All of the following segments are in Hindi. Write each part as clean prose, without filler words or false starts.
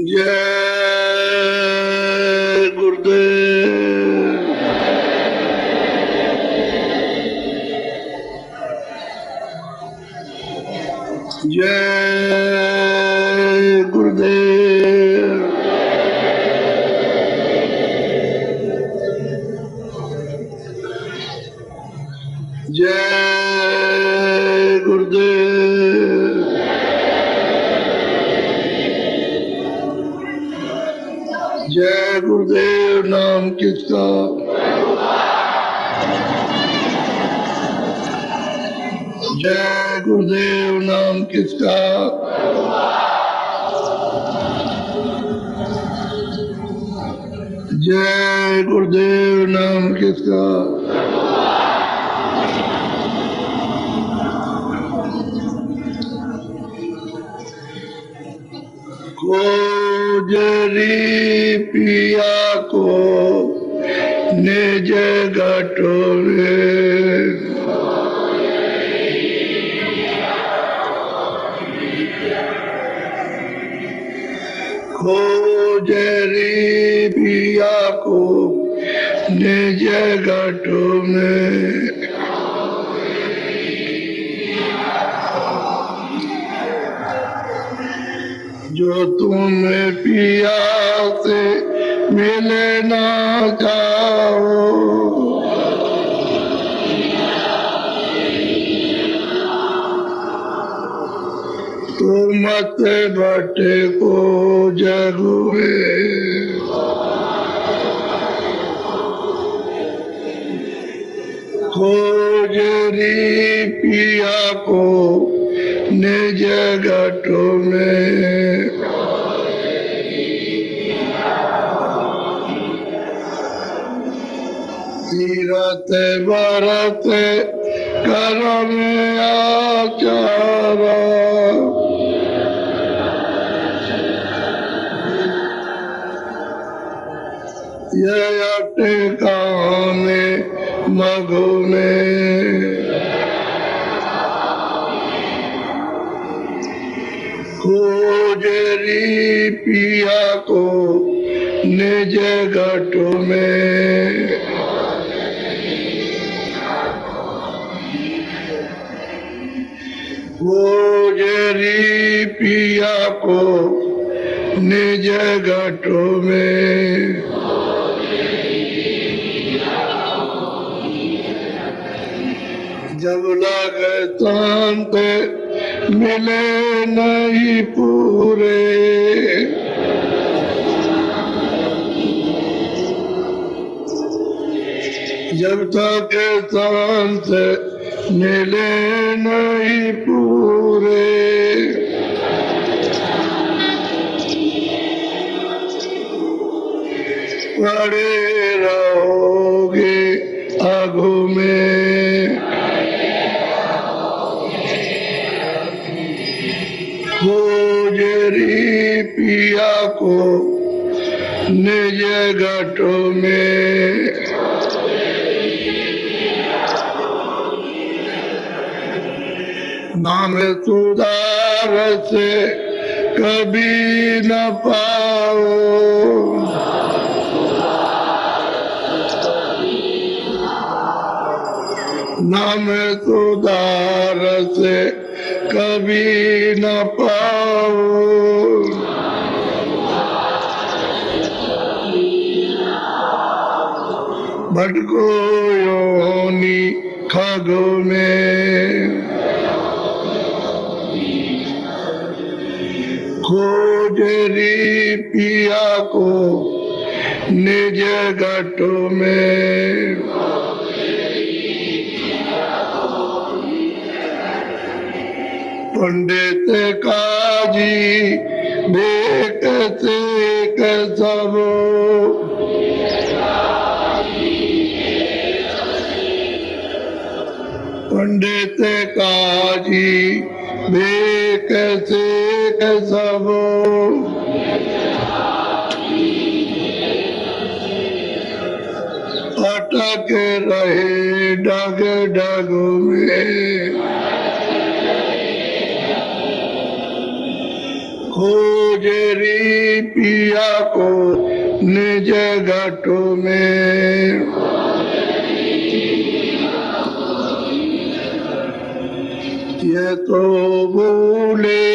जय गुरुदेव। जय गुरुदेव। जय गुरुदेव। जय गुरुदेव। नाम किसका? जय गुरुदेव। नाम किसका? जय गुरुदेव। नाम किसका? खोजरी पिया को निज गटोरे। खोजरी पिया को निज गटो में। जो तुम्हें पिया से मिले ना जाओ, तो मत भटको जग में। खोजरी पिया को निज गटो में। तीरथ भरत करम आचारा। यह ठिकाने मगो में। खोजरी पिया को निज गटो में। खोजरी पिया को निज गटो में। जब लगे शांत मिले नहीं पूरे। जब तक शांत मिले नहीं पूरे। पड़े रहोगे आगू में। खोजरी पिया को निज गटो में। नाम सुधार से कभी न पाओ। नाम सुधार से कभी न पाओ। भटको योनि खगो में। खोजरी पिया को निज गटो में। पंडित काजी देखते सब। पंडित काजी देखते सब। अटक रहे डग डग में। खोजरी पिया को निज घट में, ये तो भूले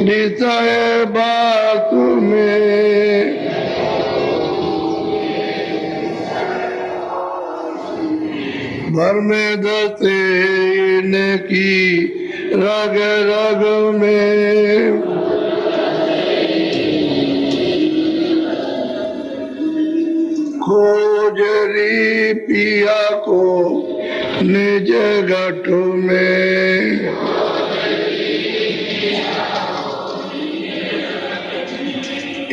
निश्चय बात में, भर में दसे इनकी रग रग में, खोजरी पिया को निज घट में,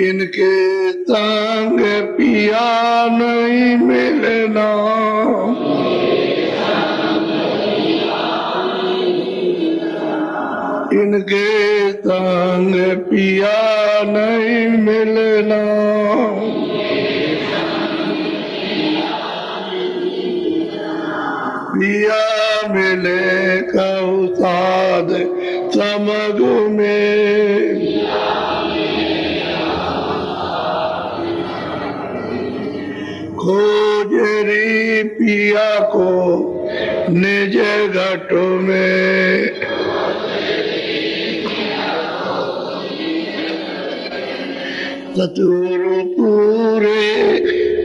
इनके संग पिया नहीं मिलना, इनके संग पिया नहीं मिलना, पिया मिले कऊ साध समग में, खोजरी पिया को निज घट में, सतुर पूरे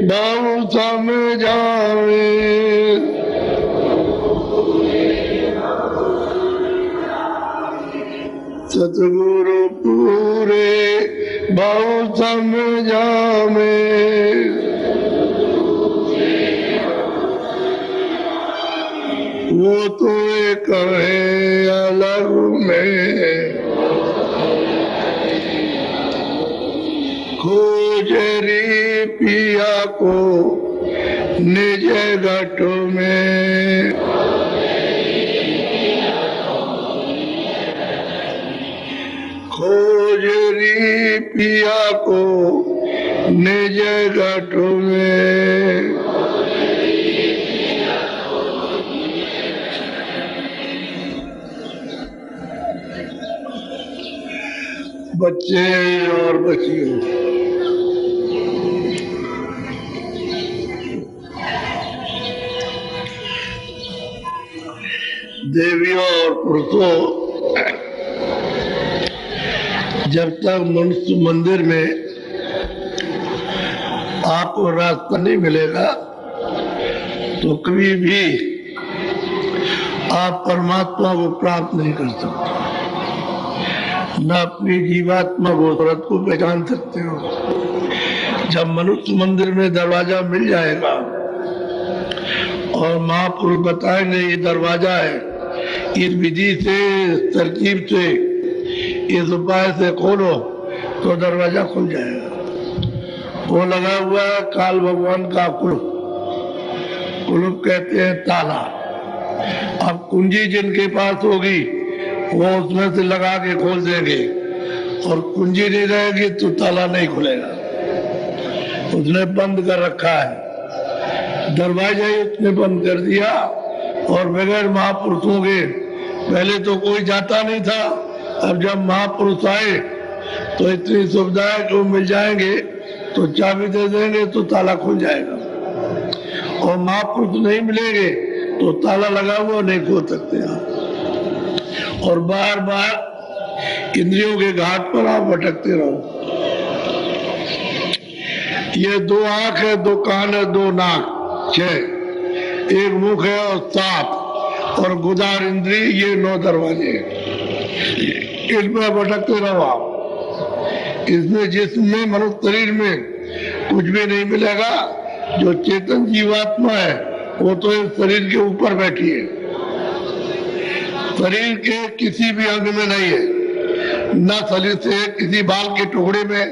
बहु समझावे, सतगुरु पूरे बहु समझावे, वो तो एक है अलग में, खोजरी पिया को निज घट में, खोजरी पिया को निज घट में, बच्चे और बच्चियों, देवियों और पुरुषों, जब तक मनुष्य मंदिर में आपको रास्ता नहीं मिलेगा तो कभी भी आप परमात्मा को प्राप्त नहीं कर सकते, न अपनी जीवात्मा गोचरत को पहचान सकते हो। जब मनुष्य मंदिर में दरवाजा मिल जाएगा और महापुरुष बताएंगे ये दरवाजा है, इस विधि से, तरकीब से, इस उपाय से खोलो, तो दरवाजा खुल जाएगा। वो लगा हुआ है काल भगवान का कुलुप, कुलुप कहते हैं ताला। अब कुंजी जिनके पास होगी वो उसमें से लगा के खोल देंगे, और कुंजी नहीं रहेगी तो ताला नहीं खुलेगा, उसने बंद कर रखा है। दरवाजा ही उसने बंद कर दिया, और बगैर महापुरुषों के पहले तो कोई जाता नहीं था। अब जब महापुरुष आए तो इतनी सुविधा है कि वो मिल जाएंगे तो चाबी दे देंगे तो ताला खुल जाएगा, और महापुरुष नहीं मिलेंगे तो ताला लगा हुआ नहीं खोल सकते आप। और बार बार इंद्रियों के घाट पर आप भटकते रहो। ये 2 आंख है, 2 कान है, 2 नाक, 6, 1 मुख है और 7, और गुदार इंद्री, ये 9 दरवाजे हैं। इसमें भटकते रहो आप। इसमें जिसमें मनुष्य शरीर में कुछ भी नहीं मिलेगा। जो चेतन जीवात्मा है वो तो इस शरीर के ऊपर बैठी है, शरीर के किसी भी अंग में नहीं है, न शरीर से किसी बाल के टुकड़े में,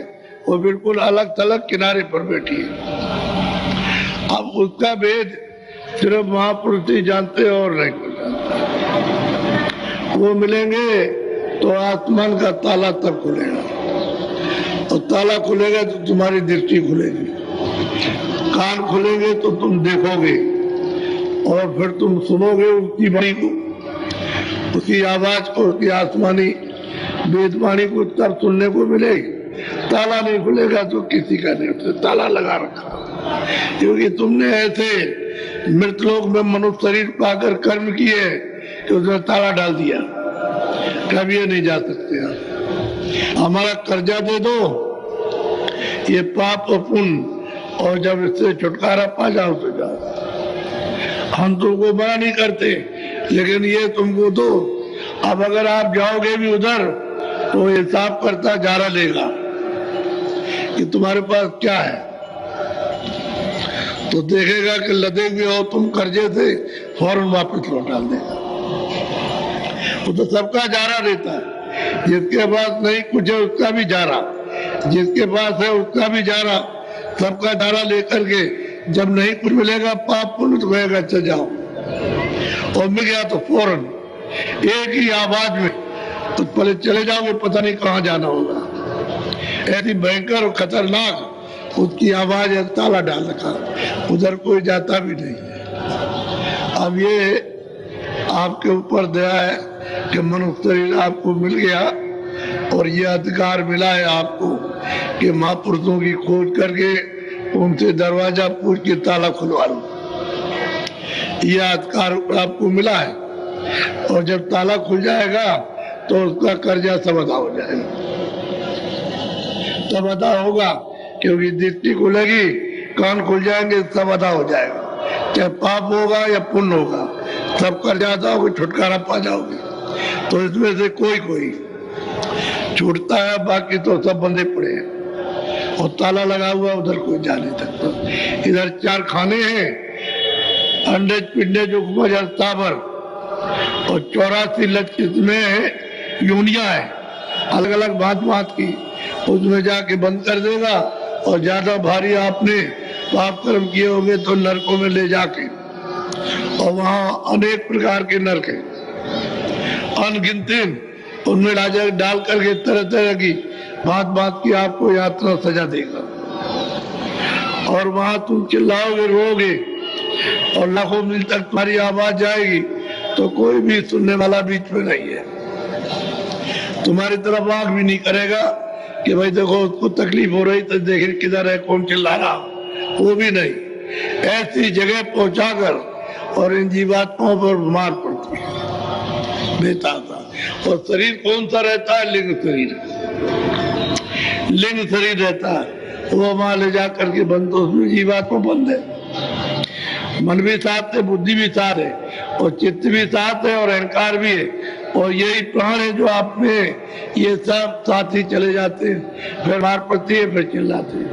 वो बिल्कुल अलग थलग किनारे पर बैठी है। अब उसका भेद सिर्फ महापुरुष ही जानते और नहीं कोई जानता। वो मिलेंगे तो आसमान का ताला तब खुलेगा, और ताला खुलेगा तो तुम्हारी दृष्टि खुलेगी, कान खुलेंगे तो तुम देखोगे, और फिर तुम सुनोगे उसकी वाणी को, उसकी आवाज को, उसकी आसमानी वेदवाणी को तब सुनने को मिलेगी, ताला नहीं खुलेगा तो किसी का नहीं, उसने ताला लगा रखा। क्योंकि तुमने ऐसे मृतलोक में मनुष्य शरीर पाकर कर्म किए कि उसने ताला डाल दिया, कभी ये नहीं जा सकते। हमारा कर्जा दे दो, ये पाप और पुण्य, और जब इससे छुटकारा पा जाओ तो जाओ। हम तुमको मना नहीं करते, लेकिन ये तुमको दो। अब अगर आप जाओगे भी उधर तो हिसाब करता जारा लेगा कि तुम्हारे पास क्या है, तो देखेगा कि लदे हुए हो तुम कर्जे से, फौरन वापस लौटा देगा। वो तो सबका जारा देता है, जिसके पास नहीं कुछ है उसका भी जारा, जिसके पास है उसका भी जारा, सबका जारा लेकर के जब नहीं कुछ मिलेगा पाप पुण्य तो कहेगा अच्छा जाओ, और मिल गया तो फौरन एक ही आवाज में तो पहले चले जाओगे, पता नहीं कहाँ जाना होगा। ऐसी भयंकर और खतरनाक उसकी आवाज है, ताला डाल रखा, उधर कोई जाता भी नहीं है। अब ये आपके ऊपर दया है कि मनुष्य शरीर आपको मिल गया और ये अधिकार मिला है आपको कि महापुरुषों की खोज करके उनसे दरवाजा पूछ के ताला खुलवा लो। ये अधिकार आपको मिला है, और जब ताला खुल जाएगा तो उसका कर्जा सब अदा हो जाएगा, सब अदा होगा। क्योंकि दृष्टि खुलेगी, कान खुल जाएंगे, सब अदा हो जाएगा। चाहे पाप होगा या पुण्य होगा, सब कर्जा अदा होगा, छुटकारा पा जाओगे। तो इसमें से कोई कोई छूटता है, बाकी तो सब बंधे पड़े हैं और ताला लगा हुआ, उधर कोई जा नहीं सकता। इधर 4 खाने हैं, अंडेज पिंडेज उपज स्थावर, और 84 लक्षित में यूनिया है, अलग अलग भांत भांत की, उसमें जाके बंद कर देगा। और ज्यादा भारी आपने पाप कर्म किए होंगे तो नरकों में ले जाके, और वहां अनेक प्रकार के नरक हैं, अनगिनती, उनमें डाल करके तरह तरह की बात बात की आपको यात्रा सजा देगा। और वहां तुम चिल्लाओगे, रोओगे, और लाखों मील तक तुम्हारी आवाज जाएगी, तो कोई भी सुनने वाला बीच में नहीं है। तुम्हारी तरफ आंख भी नहीं करेगा कि भाई देखो उसको तकलीफ हो रही तो देखे किधर है, कौन चिल्ला रहा, वो भी नहीं। ऐसी जगह पहुंचाकर और इन जीवात्माओं पर मार पड़ती है बेताता। और शरीर कौन सा रहता है? लिंग शरीर, लिंग शरीर रहता है, वो वहां ले जा करके बंद, तो उसमें जीवात्मा बंद है। मन भी साथ है, बुद्धि भी साथ है, और चित्त भी साथ है, और अहंकार भी है, और यही प्राण है जो आप में, ये सब साथ ही चले जाते हैं। फिर मार पड़ती है, फिर चिल्लाते हैं,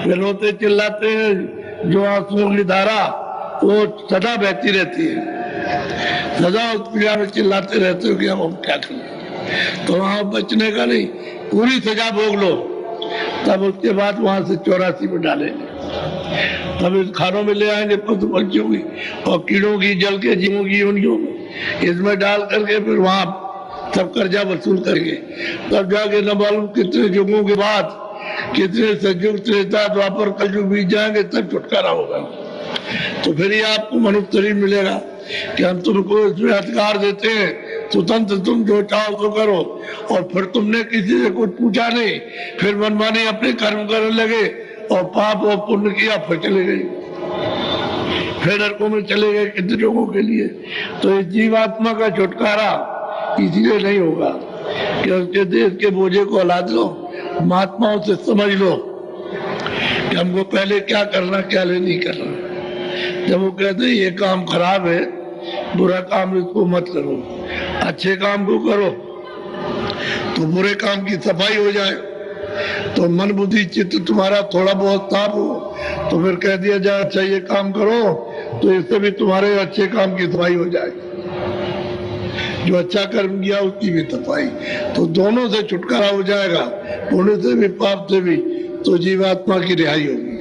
फिर रोते चिल्लाते हैं। जो आंसुओं की धारा वो सदा बहती रहती है, सदा उस क्रिया में चिल्लाते रहते हो कि अब हम क्या करें। तो वहां बचने का नहीं, पूरी सजा भोग लो, तब उसके बाद वहां से 84 में डालेंगे। तब इस खानों में ले आएंगे पशु पक्षियों की और कीड़ों की, जल के जीवों की योनियों में, इसमें डाल करके फिर वहां सब कर्जा वसूल करके तब जाके न मालूम कितने युगों के बाद, कितने सतयुग त्रेता द्वापर कलयुग बीत जाएंगे, तब छुटकारा होगा। तो फिर ये आपको मनुष्य शरीर मिलेगा कि हम तुमको इसमें अधिकार देते हैं, स्वतंत्र तुम जो चाहो तो करो। और फिर तुमने किसी से कुछ पूछा नहीं, फिर मनमानी अपने कर्म करने लगे और पाप और पुण्य किया, फिर चले गए, फिर नरकों में चले गए कितने लोगों के लिए। तो इस जीवात्मा का छुटकारा इसलिए नहीं होगा कि उसके देश के बोझे को लाद लो, महात्माओं से समझ लो कि हमको पहले क्या करना क्या नहीं करना। जब वो कहते ये काम खराब है, बुरा काम इसको मत करो, अच्छे काम को करो, तो बुरे काम की सफाई हो जाए। तो मन बुद्धि चित्त तुम्हारा थोड़ा बहुत साफ हो तो फिर कह दिया जाए अच्छा ये काम करो, तो इससे भी तुम्हारे अच्छे काम की सफाई हो जाए, जो अच्छा कर्म किया उसकी भी सफाई। तो दोनों से छुटकारा हो जाएगा, पुण्य से भी पाप से भी, तो जीवात्मा की रिहाई होगी,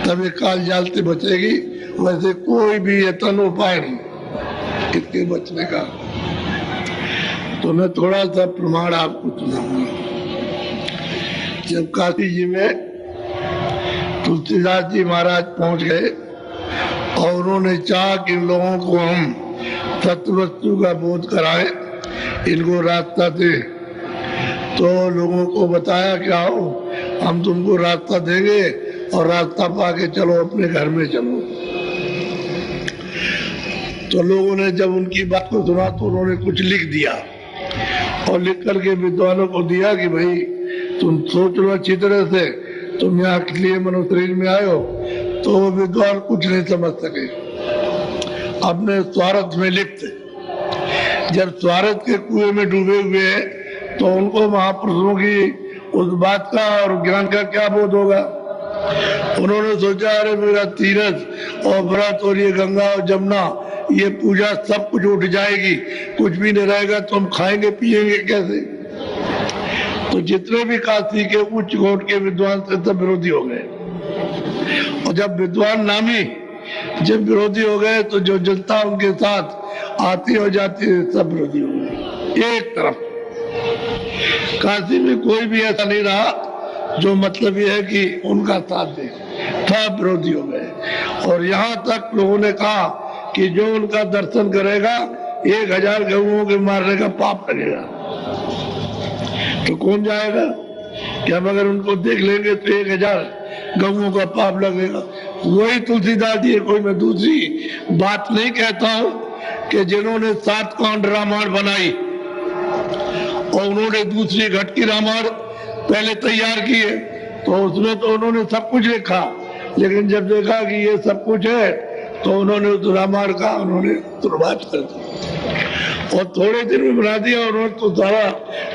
तब ये काल जाल से बचेगी। वैसे कोई भी यत्न उपाय नहीं इसके बचने का। तो मैं थोड़ा सा प्रमाण आपको सुनाऊंगा। जब काशी जी में तुलसीदास जी महाराज पहुंच गए और उन्होंने चाहा कि इन लोगों को हम सत्य वस्तु का बोध कराएं, इनको रास्ता दे। तो लोगों को बताया कि आओ हम तुमको रास्ता देंगे और रास्ता पाके चलो अपने घर में चलो। तो लोगों ने जब उनकी बात को सुना तो उन्होंने कुछ लिख दिया और लिख करके विद्वानों को दिया कि भाई तुम सोच लो अच्छी तरह से, तुम यहाँ के लिए मनुष्य शरीर में आए हो। तो वो विद्वान कुछ नहीं समझ सके, अपने स्वार्थ में लिप्त। जब स्वार्थ के कुएं में डूबे हुए हैं तो उनको महापुरुषों की उस बात का और ज्ञान का क्या बोध होगा। उन्होंने सोचा अरे मेरा तीरथ और व्रत और ये गंगा और जमुना ये पूजा सब कुछ उठ जाएगी, कुछ भी नहीं रहेगा, तो हम खाएंगे पिएंगे कैसे। तो जितने भी काशी के उच्च कोट के विद्वान थे सब विरोधी हो गए। और जब विद्वान नामी जब विरोधी हो गए तो जो जनता उनके साथ आती और जाती सब विरोधी हो गए। एक तरफ काशी में कोई भी ऐसा नहीं रहा जो मतलब ये है कि उनका साथ दे, सब विरोधी हो गए। और यहाँ तक लोगों ने कहा कि जो उनका दर्शन करेगा 1000 गऊओं के मारने का पाप लगेगा। तो कौन जाएगा कि हम अगर उनको देख लेंगे तो 1000 गऊओं का पाप लगेगा। वही तुलसीदास जी, कोई मैं दूसरी बात नहीं कहता हूं कि जिन्होंने 7 कांड रामायण बनाई और उन्होंने दूसरी घट की रामायण पहले तैयार की है, तो उसमें तो उन्होंने सब कुछ लिखा, लेकिन जब देखा कि ये सब कुछ है तो उन्होंने उस रामायण का उन्होंने तुरबात कर दिया और थोड़े दिन में बना दिया। उन्होंने तो सारा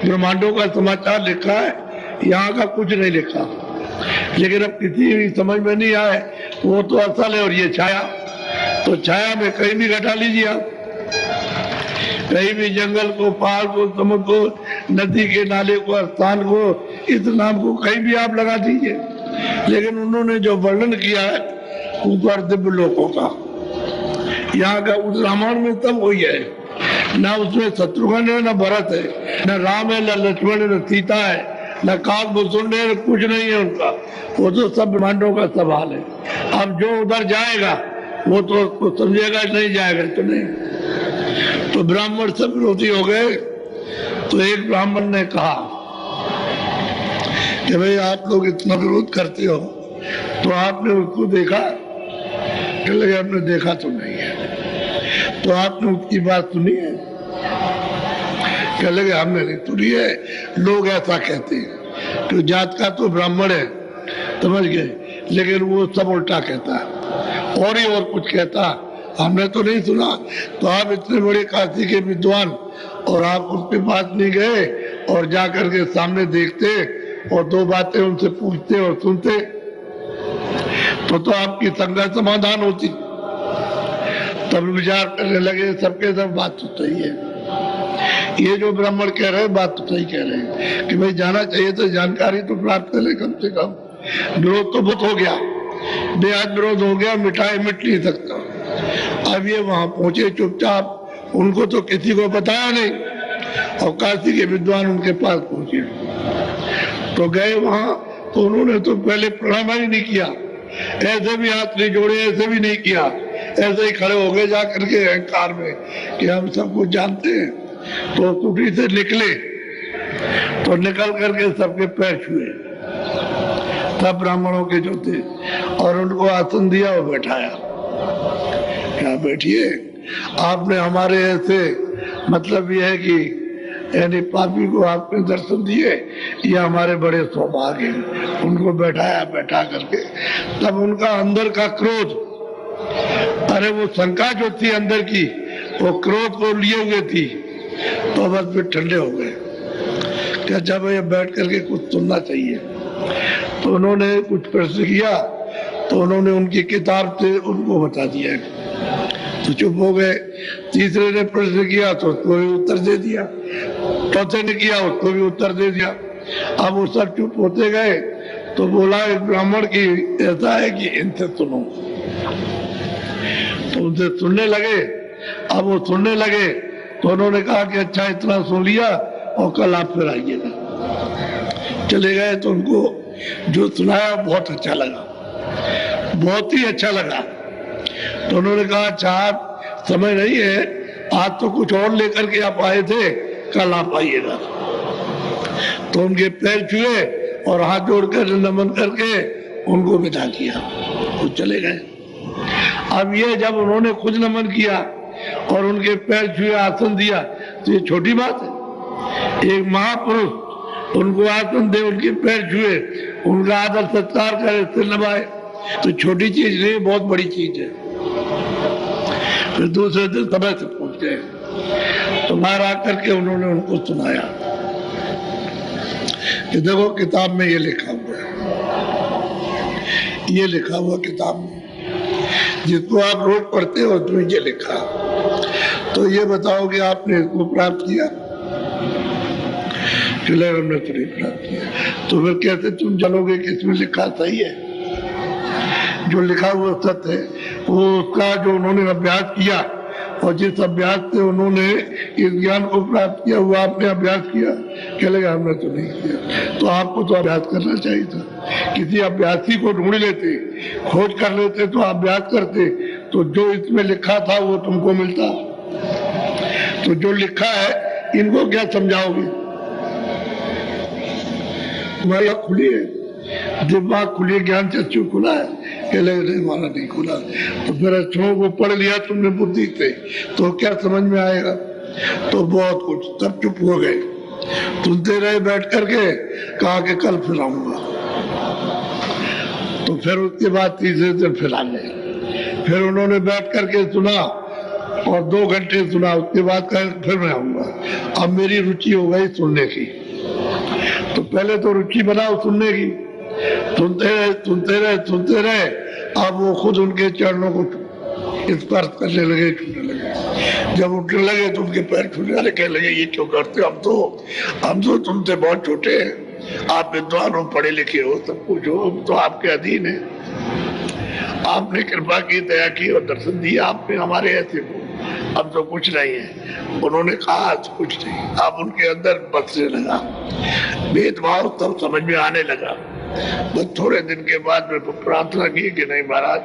ब्रह्मांडों का समाचार लिखा है, यहाँ का कुछ नहीं लिखा। लेकिन अब किसी भी समझ में नहीं आए, वो तो असल है और ये छाया। तो छाया में कहीं भी घटा लीजिए आप, कहीं भी जंगल को, पहाड़ को, समुद्र को, नदी के नाले को, स्थान को, इस नाम को कहीं भी आप लगा दीजिए। लेकिन उन्होंने जो वर्णन किया है ऊपर दिव्य लोकों का, यहाँ का उस रामायण में तब वही है। ना उसमें शत्रुघ्न है, ना भरत है, न राम है, न लक्ष्मण है, न सीता है, न काक भूषुंड है, कुछ नहीं है उनका। वो तो सब ब्रह्मांडों का सवाल है। अब जो उधर जाएगा वो तो समझेगा, नहीं जाएगा तो नहीं। तो ब्राह्मण सब विरोधी हो गए। तो एक ब्राह्मण ने कहा कि भाई आप लोग इतना विरोध करते हो तो आपने उसको देखा? लगे आपने देखा तो नहीं है। तो आपने उसकी बात सुनी है? कह लगे हमने नहीं सुनी है, लोग ऐसा कहते हैं कि जात का तो ब्राह्मण है, समझ गए, लेकिन वो सब उल्टा कहता है और ही और कुछ कहता, हमने तो नहीं सुना। तो आप इतने बड़े काशी के विद्वान और आप उसके पास नहीं गए और जाकर के सामने देखते और 2 बातें उनसे पूछते और सुनते तो आपकी शंका समाधान होती। तब विचार करने लगे सबके सब बात तो सही है, ये जो ब्राह्मण कह रहे हैं बात तो सही कह रहे हैं कि भाई जाना चाहिए तो जानकारी तो प्राप्त करें कम से कम। विरोध तो बहुत हो गया, बेहद विरोध हो गया, मिटाए मिट नहीं सकता। अब ये वहां पहुंचे चुपचाप, उनको तो किसी को बताया नहीं और काशी के विद्वान उनके पास पहुंचे। तो गए वहां तो उन्होंने तो पहले प्रणाम ही नहीं किया, ऐसे भी हाथ नहीं जोड़े, ऐसे भी नहीं किया, ऐसे ही खड़े हो गए जाकर के अहंकार में कि हम सब कुछ जानते हैं। तो कुटी से निकले तो निकल करके सबके पैर छुए, सब ब्राह्मणों के जो थे, और उनको आसन दिया और बैठाया। क्या बैठिए, आपने हमारे ऐसे मतलब ये है कि यानी पापी को आपने दर्शन दिए, ये हमारे बड़े सौभाग्य हैं। उनको बैठाया, बैठा करके तब उनका अंदर का क्रोध, अरे वो शंका जो थी अंदर की, वो क्रोध को लिए हुए थी, तो बस फिर ठंडे हो गए कि अच्छा भाई बैठ करके कुछ सुनना चाहिए। तो उन्होंने कुछ प्रश्न किया तो उन्होंने उनकी किताब से उनको बता दिया, तो चुप हो गए। तीसरे ने प्रश्न किया तो उसको भी उत्तर दे दिया, चौथे ने किया उसको भी उत्तर दे दिया। अब वो सब चुप होते गए तो बोला एक ब्राह्मण की ऐसा है कि इनसे सुनो। तो उनसे सुनने लगे। अब वो सुनने लगे तो उन्होंने कहा कि अच्छा इतना सुन लिया और कल आप फिर आइएगा। चले गए तो उनको जो सुनाया बहुत अच्छा लगा, बहुत ही अच्छा लगा। तो उन्होंने कहा अच्छा आप समय नहीं है, आज तो कुछ और लेकर के आप आए थे, कल आप आइएगा। तो उनके पैर छुए और हाथ जोड़कर नमन करके उनको विदा किया, वो चले गए। अब ये जब उन्होंने खुद नमन किया और उनके पैर छुए, आसन दिया, तो ये छोटी बात है? एक महापुरुष उनको आसन दे, उनके पैर छुए, उनका आदर सत्कार करे, सिर नभाए, तो छोटी चीज नहीं, बहुत बड़ी चीज है। फिर दूसरे दिन समय से पहुंच गए तो बाहर आकर के उन्होंने उनको सुनाया कि देखो किताब में ये लिखा हुआ है, ये लिखा हुआ किताब में, जिसको आप रोज पढ़ते हो उसमें ये लिखा, तो ये बताओ कि आपने इसको प्राप्त किया? हमने तो नहीं प्राप्त किया। तो फिर कैसे तुम चलोगे कि इसमें लिखा सही है? जो लिखा हुआ सत्य है, वो उसका जो उन्होंने अभ्यास किया और जिस अभ्यास से उन्होंने इस ज्ञान को प्राप्त किया, वो आपने अभ्यास किया? कह लगा हमने तो नहीं किया। तो आपको तो अभ्यास करना चाहिए था, किसी अभ्यासी को ढूंढ लेते, खोज कर लेते, तो अभ्यास करते, तो जो इसमें लिखा था वो तुमको मिलता। तो जो लिखा है इनको क्या समझाओगे? तुम्हारी आँख खुली है, दिमाग खुली, ज्ञान चक्षु खुला है? कह लगे नहीं, हमारा नहीं खुला। तो फिर अच्छों को पढ़ लिया तुमने बुद्धि से, तो क्या समझ में आएगा? तो बहुत कुछ, तब चुप हो गए, सुनते रहे बैठ करके, कहा कि कल फिर आऊंगा। तो फिर उसके बाद तीसरे दिन फिर आ गए, फिर उन्होंने बैठ करके सुना और 2 घंटे सुना, उसके बाद कहा फिर मैं आऊंगा। अब मेरी रुचि हो गई सुनने की। तो पहले तो रुचि बनाओ सुनने की, सुनते रहे सुनते रहे सुनते रहे, अब वो खुद उनके चरणों को स्पर्श करने लगे, छूने लगे। जब उठने लगे तो उनके पैर छूने लगे, कहने लगे ये क्यों करते हो? हम तो तुमसे बहुत छोटे हैं, आप विद्वान हो, पढ़े लिखे हो, सब कुछ हो, हम तो आपके अधीन है। आपने कृपा की, दया की और दर्शन दिया आपने हमारे ऐसे को, अब तो कुछ नहीं है। उन्होंने कहा कुछ नहीं। अब उनके अंदर बसने लगा भेदभाव, तब समझ में आने लगा। बस थोड़े दिन के बाद में प्रार्थना की कि नहीं महाराज,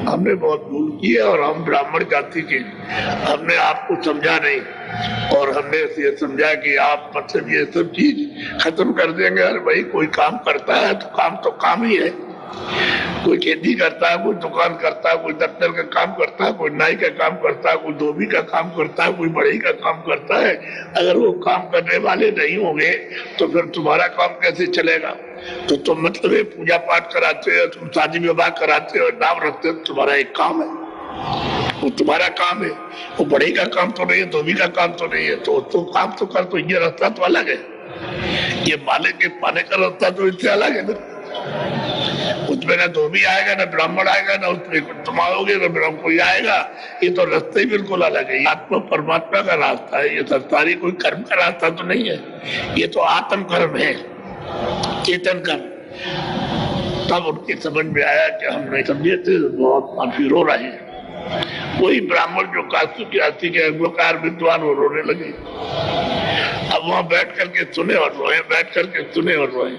हमने बहुत भूल की है और हम ब्राह्मण जाति के, हमने आपको समझा नहीं और हमने ये समझा कि आप मतलब ये सब चीज खत्म कर देंगे। अरे भाई, कोई काम करता है तो काम ही है। कोई खेती करता है, कोई दुकान करता है, कोई दफ्तर का काम करता है, कोई नाई का काम करता है, कोई धोबी का काम करता है, कोई बढ़ई का काम करता है। अगर वो काम करने वाले नहीं होंगे तो फिर तुम्हारा काम कैसे चलेगा? तो तुम मतलब पूजा पाठ कराते हो, तुम शादी विवाह कराते हो, नाम रखते हो, तुम्हारा एक काम है, वो तुम्हारा काम है। वो बढ़ई का काम तो नहीं है, धोबी का काम तो नहीं है। तो काम तो कर, तो ये रास्ता तो अलग है, ये माले के पाने का रास्ता तो इससे अलग है ना। उसमें ना धोबी आएगा, ना ब्राह्मण आएगा, ना उसमें तुम आओगे, ना ब्राह्मण कोई आएगा। ये तो रास्ते ही बिल्कुल अलग है। आत्मा परमात्मा का रास्ता है, ये संसारी कोई कर्म का रास्ता तो नहीं है। ये तो आत्म कर्म है, चेतन कर्म। तब उनकी समझ में आया कि हम नहीं समझे थे, बहुत माफी रो रहे हैं। वही ब्राह्मण जो काशी के आती के अग्वकार विद्वान वो रोने लगे। अब वहां बैठ करके सुने और रोए, बैठ करके सुने और रोए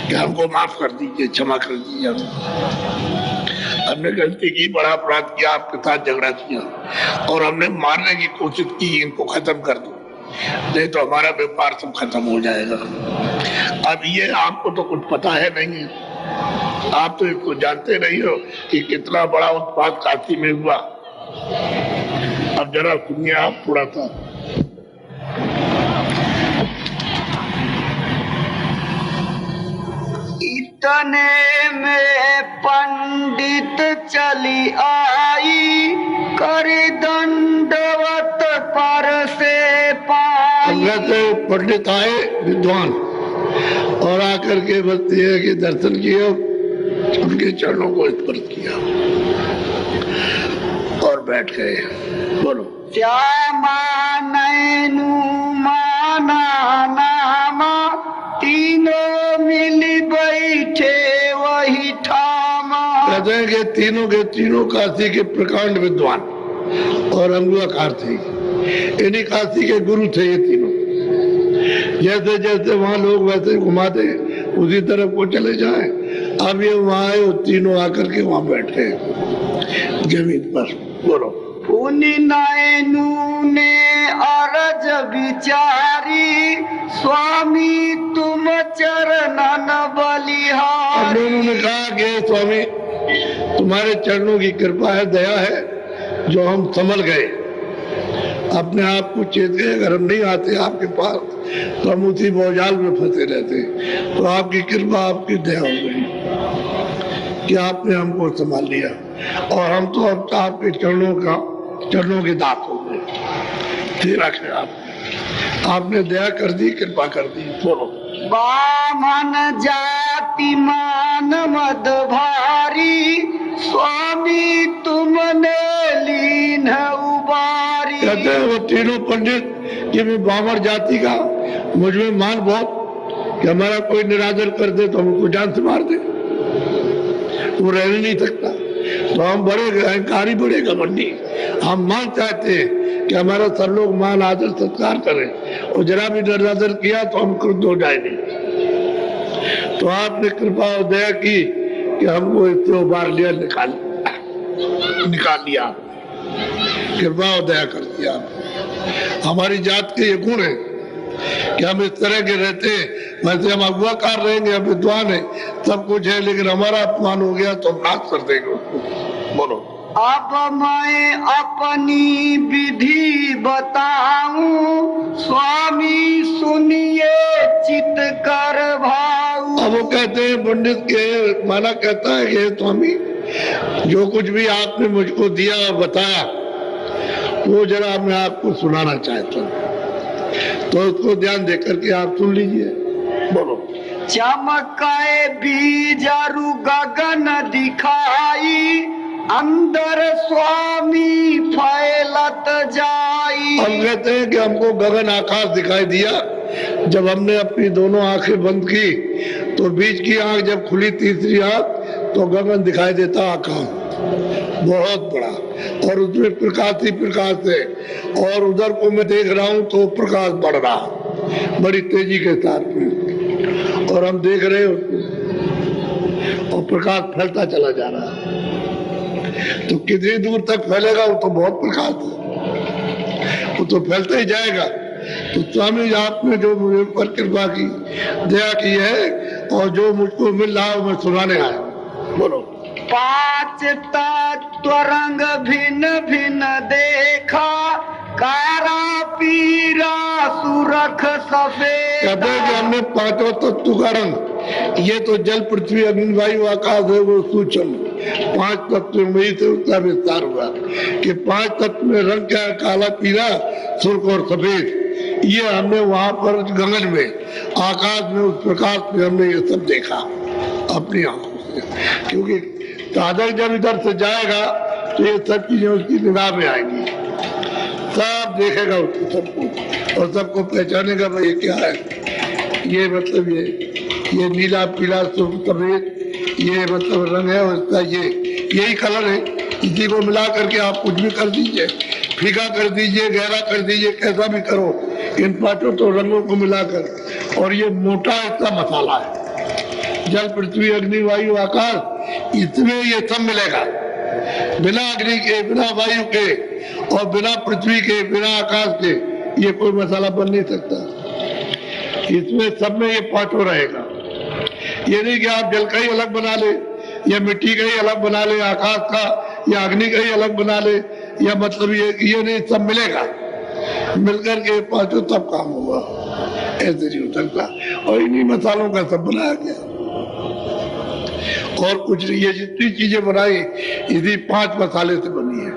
कि हमको माफ कर दीजिए, क्षमा कर दीजिए, हमने गलती की, बड़ा अपराध किया, आपके साथ झगड़ा किया और हमने मारने की कोशिश की, इनको खत्म कर दो, नहीं तो हमारा व्यापार सब खत्म हो जाएगा। अब ये आपको तो कुछ पता है नहीं, आप तो इसको जानते नहीं हो कि कितना बड़ा उत्पाद काशी में हुआ। अब जरा सुनिए आप थोड़ा सा। इतने में पंडित चली आई, कर दंडवत पर से पाई। पंडित आए विद्वान और आकर के बस ये कि दर्शन किया, उनके चरणों को स्पर्श किया और बैठ गए। बोलो। श्यामा नैनु माना नामा, तीनों मिल बैठे वही ठामा। कहते हैं कि तीनों के तीनों काशी के प्रकांड विद्वान और अंगुआकार थे, इन्हीं काशी के गुरु थे ये तीनों। जैसे जैसे वहाँ लोग वैसे घुमाते उसी तरफ को चले जाए। अब ये वहाँ आए, तीनों आकर के वहाँ बैठ गए जमीन पर। बोलो। उन नैनु ने विचारी स्वामी तुम चरणन अब बलिहारी। उन्होंने कहा कि स्वामी तुम्हारे चरणों की कृपा है, दया है, जो हम संभल गए, अपने आप को चेत गए। अगर हम नहीं आते आपके पास तो हम उसी भौजाल में फंसे रहते। तो आपकी कृपा, आपकी दया हो गई कि आपने हमको संभाल लिया, और हम तो अब आपके चरणों के दास हो गए। फिर रखे आपने दया कर दी, कृपा कर दी। बोलो। बामन जाति मान मद भारी स्वामी तुमने लीन उबारी। कहते हैं वो तीनों पंडित कि मैं ब्राह्मण जाति का, मुझ में मान बहुत, कि हमारा कोई निरादर कर दे तो हमको जान से मार दे, वो रह नहीं सकता। तो हम बड़े अहंकारी, बड़े घमंडी, हम मान चाहते हैं कि हमारा सब लोग मान आदर सत्कार करें, और जरा भी निरादर किया तो हम क्रुद्ध हो जाएंगे। तो आपने कृपा और दया की कि हमको इससे उबार लिया, निकाल लिया, कृपा और दया कर दिया। हमारी जात के ये गुण है कि हम इस तरह के रहते हैं। वैसे हम अगुआकार रहेंगे, हम विद्वान है, सब कुछ है, लेकिन हमारा अपमान हो गया तो हम नाश कर देंगे उसको। बोलो। अब मैं अपनी विधि बताऊं स्वामी सुनिए चित कर भाऊ। अब वो कहते हैं, पंडित के माना कहता है कि स्वामी जो कुछ भी आपने मुझको दिया और बताया वो जरा मैं आपको सुनाना चाहता हूँ, तो उसको ध्यान देकर के आप सुन लीजिए। बोलो। चमकाए बीजरु गगन दिखाई अंदर स्वामी फैलत जाई। हम कहते हैं कि हमको गगन आकाश दिखाई दिया। जब हमने अपनी दोनों आंखें बंद की तो बीच की आंख जब खुली, तीसरी आंख, तो गगन दिखाई देता, आकाश बहुत बड़ा, और उसमें प्रकाश ही प्रकाश है। और उधर को मैं देख रहा हूँ तो प्रकाश बढ़ रहा बड़ी तेजी के साथ में, और हम देख रहे हैं उसको, और प्रकाश फैलता चला जा रहा है। तो कितनी दूर तक फैलेगा, वो तो बहुत प्रकाश है, वो तो फैलता ही जाएगा। तो स्वामी आपने जो मुझे पर कृपा की, दया की है, और जो मुझको मिल रहा है मैं सुनाने आया। बोलो। पांच तत्व रंग भिन्न भिन्न देखा कारा पीरा सुरख सफेद। कहते हैं कि हमने पांचों तत्व का रंग, ये तो जल पृथ्वी अग्नि वायु आकाश है, वो सूक्ष्म 5 तत्व में ही से उसका विस्तार हुआ कि 5 तत्व में रंग क्या है, काला पीला सुर्ख और सफेद। ये हमने वहां पर गगन में, आकाश में, उस प्रकाश में हमने ये सब देखा अपनी आंखों से। क्योंकि साधक जब इधर से जाएगा तो ये सब चीजें उसकी निगाह में आएंगी, सब देखेगा उसको, सबको, और सबको पहचानेगा भाई ये क्या है, ये मतलब ये नीला पीला सफेद, ये मतलब रंग है उसका, यही कलर है। इसी को मिला करके आप कुछ भी कर दीजिए, फीका कर दीजिए, गहरा कर दीजिए, कैसा भी करो, इन पांचों तो रंगों को मिलाकर। और ये मोटा इसका मसाला है, जल पृथ्वी अग्नि वायु आकाश, इसमें ये सब मिलेगा। बिना अग्नि के, बिना वायु के, और बिना पृथ्वी के, बिना आकाश के ये कोई मसाला बन नहीं सकता। इसमें सब में ये पांचों रहेगा। ये नहीं कि आप जल का ही अलग बना ले, या मिट्टी का ही अलग बना ले, आकाश का या अग्नि का ही अलग बना ले, या मतलब ये नहीं, सब मिलेगा, मिलकर के पांचों तब काम होगा। ऐसे नहीं हो सकता। और इन्हीं मसालों का सब बनाया गया, और कुछ नहीं। ये जितनी चीजें बनाई इसी 5 मसाले से बनी है।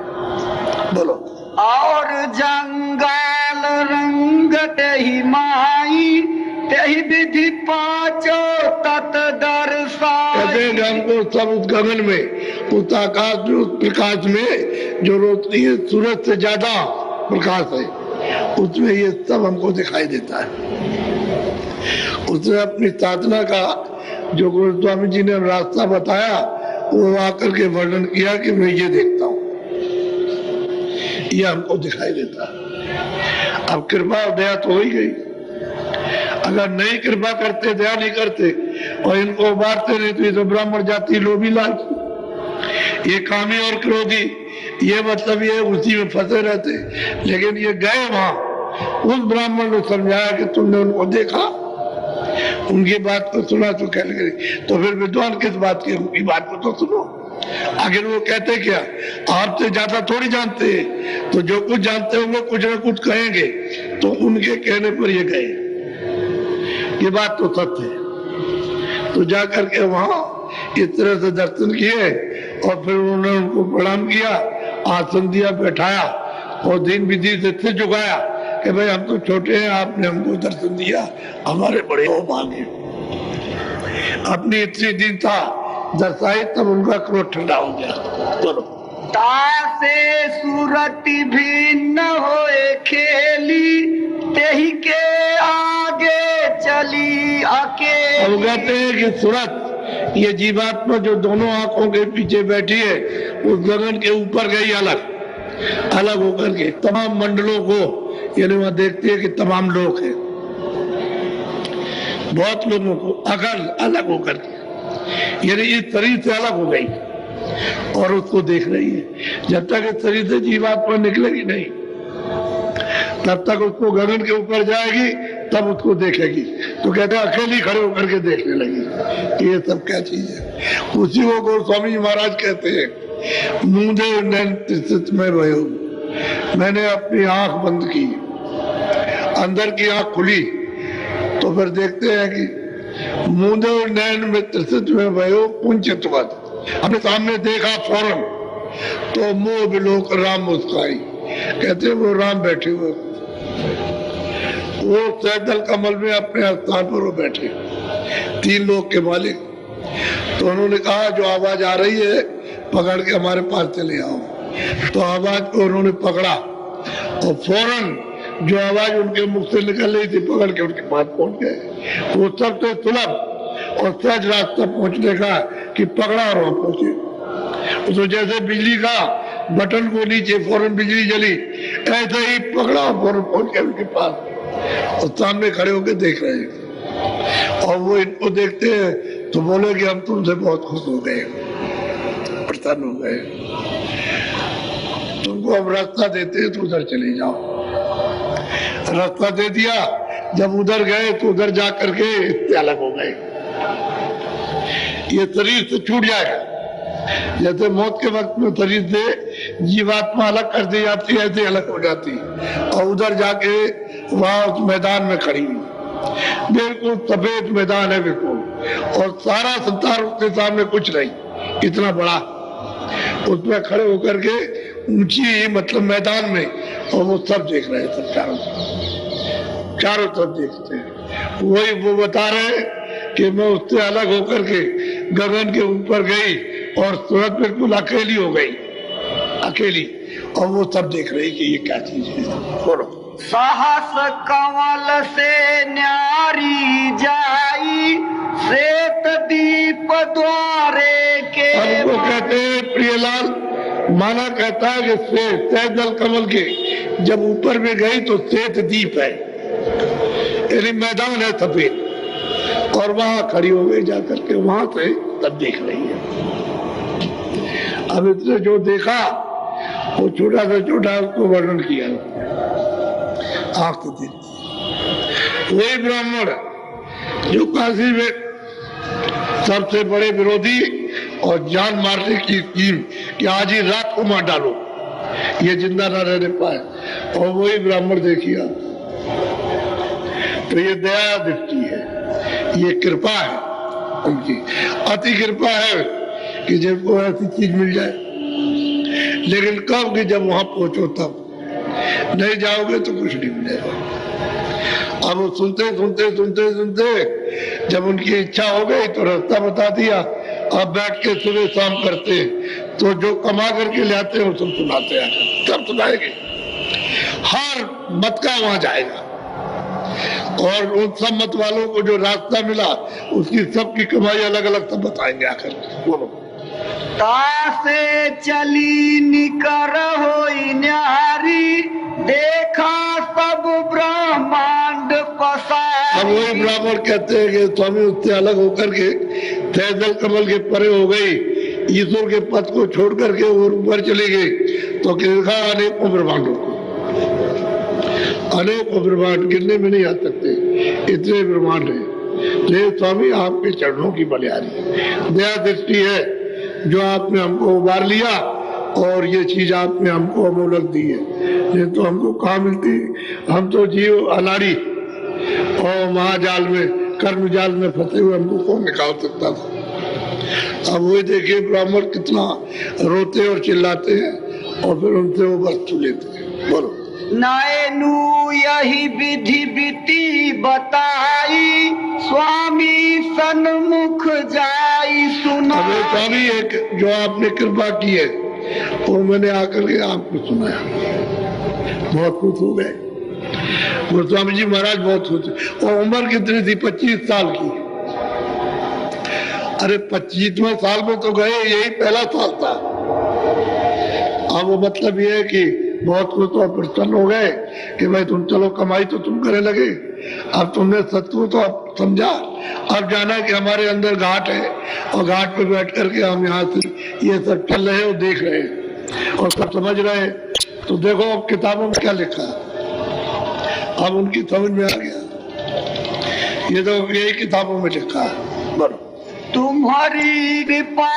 बोलो। और जंगल रंग तेहि माई तेहि विधि पांचों तत् दर्शाई। कहते हैं हमको सब उस गगन में, उस आकाश में, उस प्रकाश में जो रोशनी है, सूरज से ज्यादा प्रकाश है, उसमें ये सब हमको दिखाई देता है। उसने अपनी साधना का जो गुरु स्वामी जी ने रास्ता बताया, वो आकर के वर्णन किया कि मैं ये देखता हूँ, ये हमको दिखाई देता है। अब कृपा और दया तो हो ही गई। अगर नहीं कृपा करते, दया नहीं करते और इनको उबारते नहीं, तो ये तो ब्राह्मण जाति लोभी लालची, ये कामी और क्रोधी, ये मतलब ये उसी में फंसे रहते। लेकिन ये गए वहां उस ब्राह्मण ने समझाया कि तुमने उनको देखा, उनकी बात को सुना तो कहने लगे तो फिर विद्वान किस बात की, उनकी बात को तो सुनो। आखिर वो कहते क्या, आपसे ज्यादा थोड़ी जानते हैं, तो जो कुछ जानते होंगे कुछ ना कुछ कहेंगे, तो उनके कहने पर ये कहे, ये बात तो सत्य है। तो जाकर के वहां इस तरह से दर्शन किए और फिर उन्होंने उनको प्रणाम किया, आसन दिया, बैठाया और दिन विधि से सिर झुकाया कि भाई हम तो छोटे हैं, आपने हमको दर्शन दिया, हमारे बड़े हो भागे। अपनी इतनी दीनता दर्शाई, तब उनका क्रोध ठंडा हो गया। चलो तासे सूरति भिन्न होए खेली, तेही के आगे चली अकेली। अब कहते हैं कि सूरत, ये जीवात्मा जो दोनों आंखों के पीछे बैठी है, उस गगन के ऊपर गई अलग अलग होकर के तमाम मंडलों को, यानी वहां देखते हैं कि तमाम लोग हैं, बहुत लोगों को अकल अलग होकर के, यानी इस शरीर से अलग हो गई और उसको देख रही है। जब तक इस शरीर से जीवात्मा निकलेगी नहीं, तब तक उसको गगन के ऊपर जाएगी, तब उसको देखेगी। तो कहते हैं अकेली खड़े होकर के देखने लगी, ये सब क्या चीज है। उसी को गोस्वामी महाराज कहते हैं, मूंदे नैन त्रिसित में भयो, मैंने अपनी आंख बंद की, अंदर की आंख खुली, तो फिर देखते हैं कि मूंदे नैन में त्रिसित में भयो पुंचितवत, हमने सामने देखा फौरन, तो मोह बिलोक राम मुस्काई। कहते हैं वो राम बैठे हुए, वो सैदल कमल में अपने स्थान पर वो बैठे, 3 लोग के मालिक। तो उन्होंने कहा जो आवाज आ रही है पकड़ के हमारे पास चले आओ। तो आवाज को उन्होंने पकड़ा और फौरन जो आवाज उनके मुख से निकल रही थी पकड़ के उनके पास पहुंच गए। वो सबसे सुलभ और सहज रास्ता पहुंचने का कि पकड़ा और वहां पहुंचे। तो जैसे बिजली का बटन को नीचे फौरन बिजली जली, ऐसे ही पकड़ा और फौरन पहुंच गया उनके पास और सामने खड़े होकर देख रहे हैं। और वो इनको देखते हैं तो बोले कि हम तुमसे बहुत खुश हो गए, प्रसन्न हो गए, तुमको अब रास्ता देते हैं तो उधर चले जाओ। रास्ता दे दिया, जब उधर गए तो उधर जा करके इससे अलग हो गए। ये शरीर से छूट जाएगा, जैसे मौत के वक्त में शरीर से जीवात्मा अलग कर दी जाती है, ऐसे अलग हो जाती और उधर जाके वहां उस मैदान में खड़ी हुई, बिल्कुल सफेद मैदान है बिल्कुल, और सारा संसार उसके सामने कुछ नहीं, इतना बड़ा, उसमें खड़े होकर के ऊंची मतलब मैदान में, और वो सब देख रहे हैं, सब चारों तरफ देखते हैं। वही वो बता रहे हैं कि मैं उससे अलग होकर के गगन के ऊपर गई और सूरत बिल्कुल अकेली हो गई, अकेली, और वो सब देख रहे कि ये क्या चीज है। बोलो सहस कमल से न्यारी जाई, श्वेत दीप द्वारे के। हमको कहते हैं प्रियलाल, माना कहता है कि सैदल कमल के जब ऊपर में गई तो श्वेत दीप है, यानी मैदान है सफेद, और वहां खड़ी हो गई जाकर के, वहां से तब देख रही है। अब इसने जो देखा वो छोटा से छोटा उसको वर्णन किया, आंख से देखती। वही ब्राह्मण जो काशी में सबसे बड़े विरोधी और जान मारने की स्कीम कि आज ही रात को मार डालो, ये जिंदा ना रहने पाए, और वही ब्राह्मण देखिए, तो ये दया दृष्टि है, ये कृपा है उनकी, अति कृपा है कि जिनको ऐसी चीज मिल जाए। लेकिन कब कि जब वहां पहुंचो तब, नहीं जाओगे तो कुछ नहीं मिलेगा। अब वो सुनते सुनते सुनते सुनते जब उनकी इच्छा हो गई तो रास्ता बता दिया। अब बैठ के सुबह शाम करते, तो जो कमा करके ले आते हैं वो सब सुनाते हैं, सब सुनाएंगे, हर मत का वहां जाएगा, और उन सब मत वालों को जो रास्ता मिला उसकी सबकी कमाई अलग अलग सब बताएंगे आकर। बोलो तासे चली निकर होई न्यारी, देखा सब ब्रह्मांड पसारी। अब वही ब्राह्मण कहते हैं कि स्वामी उससे अलग होकर के सैदल कमल के परे हो गई, ईश्वर के पद को छोड़ करके और ऊपर चली गई, तो देखा अनेकों ब्रह्मांडों को। अनेकों ब्रह्मांड गिनने में नहीं आ सकते, इतने ब्रह्मांड है। ये स्वामी आपके चरणों की बलिहारी दया दृष्टि है जो आपने हमको उबार लिया और ये चीज आपने हमको अमोलक दी है। नहीं तो हमको कहाँ मिलती, हम तो जीव अनाड़ी और महाजाल में कर्म जाल में फंसे हुए, हमको कौन निकाल सकता था। अब वही देखिए ब्राह्मण कितना रोते और चिल्लाते हैं और फिर उनसे वो वस्तु लेते हैं। बोलो। नैनु यही विधि विधि बताई, स्वामी सन्मुख जाई सुना। अबे स्वामी एक जो आपने कृपा की है वो मैंने आकर के आपको सुनाया, बहुत खुश हो गए। गोस्वामी जी महाराज बहुत खुश। और उम्र कितनी थी? 25 साल की। अरे 25वें साल में तो गए, यही पहला साल था। अब वो मतलब ये है कि बहुत खुश और प्रसन्न हो गए कि भाई तुम चलो, कमाई तो तुम करने लगे, अब तुमने सत्व तो अब समझा, अब जाना कि हमारे अंदर घाट है और घाट पे बैठ करके हम यहाँ से ये सब चल रहे और देख रहे हैं और सब समझ रहे हैं। तो देखो अब किताबों में क्या लिखा है, अब उनकी समझ में आ गया। ये तो यही किताबों में लिखा है। बोलो। तुम्हारी कृपा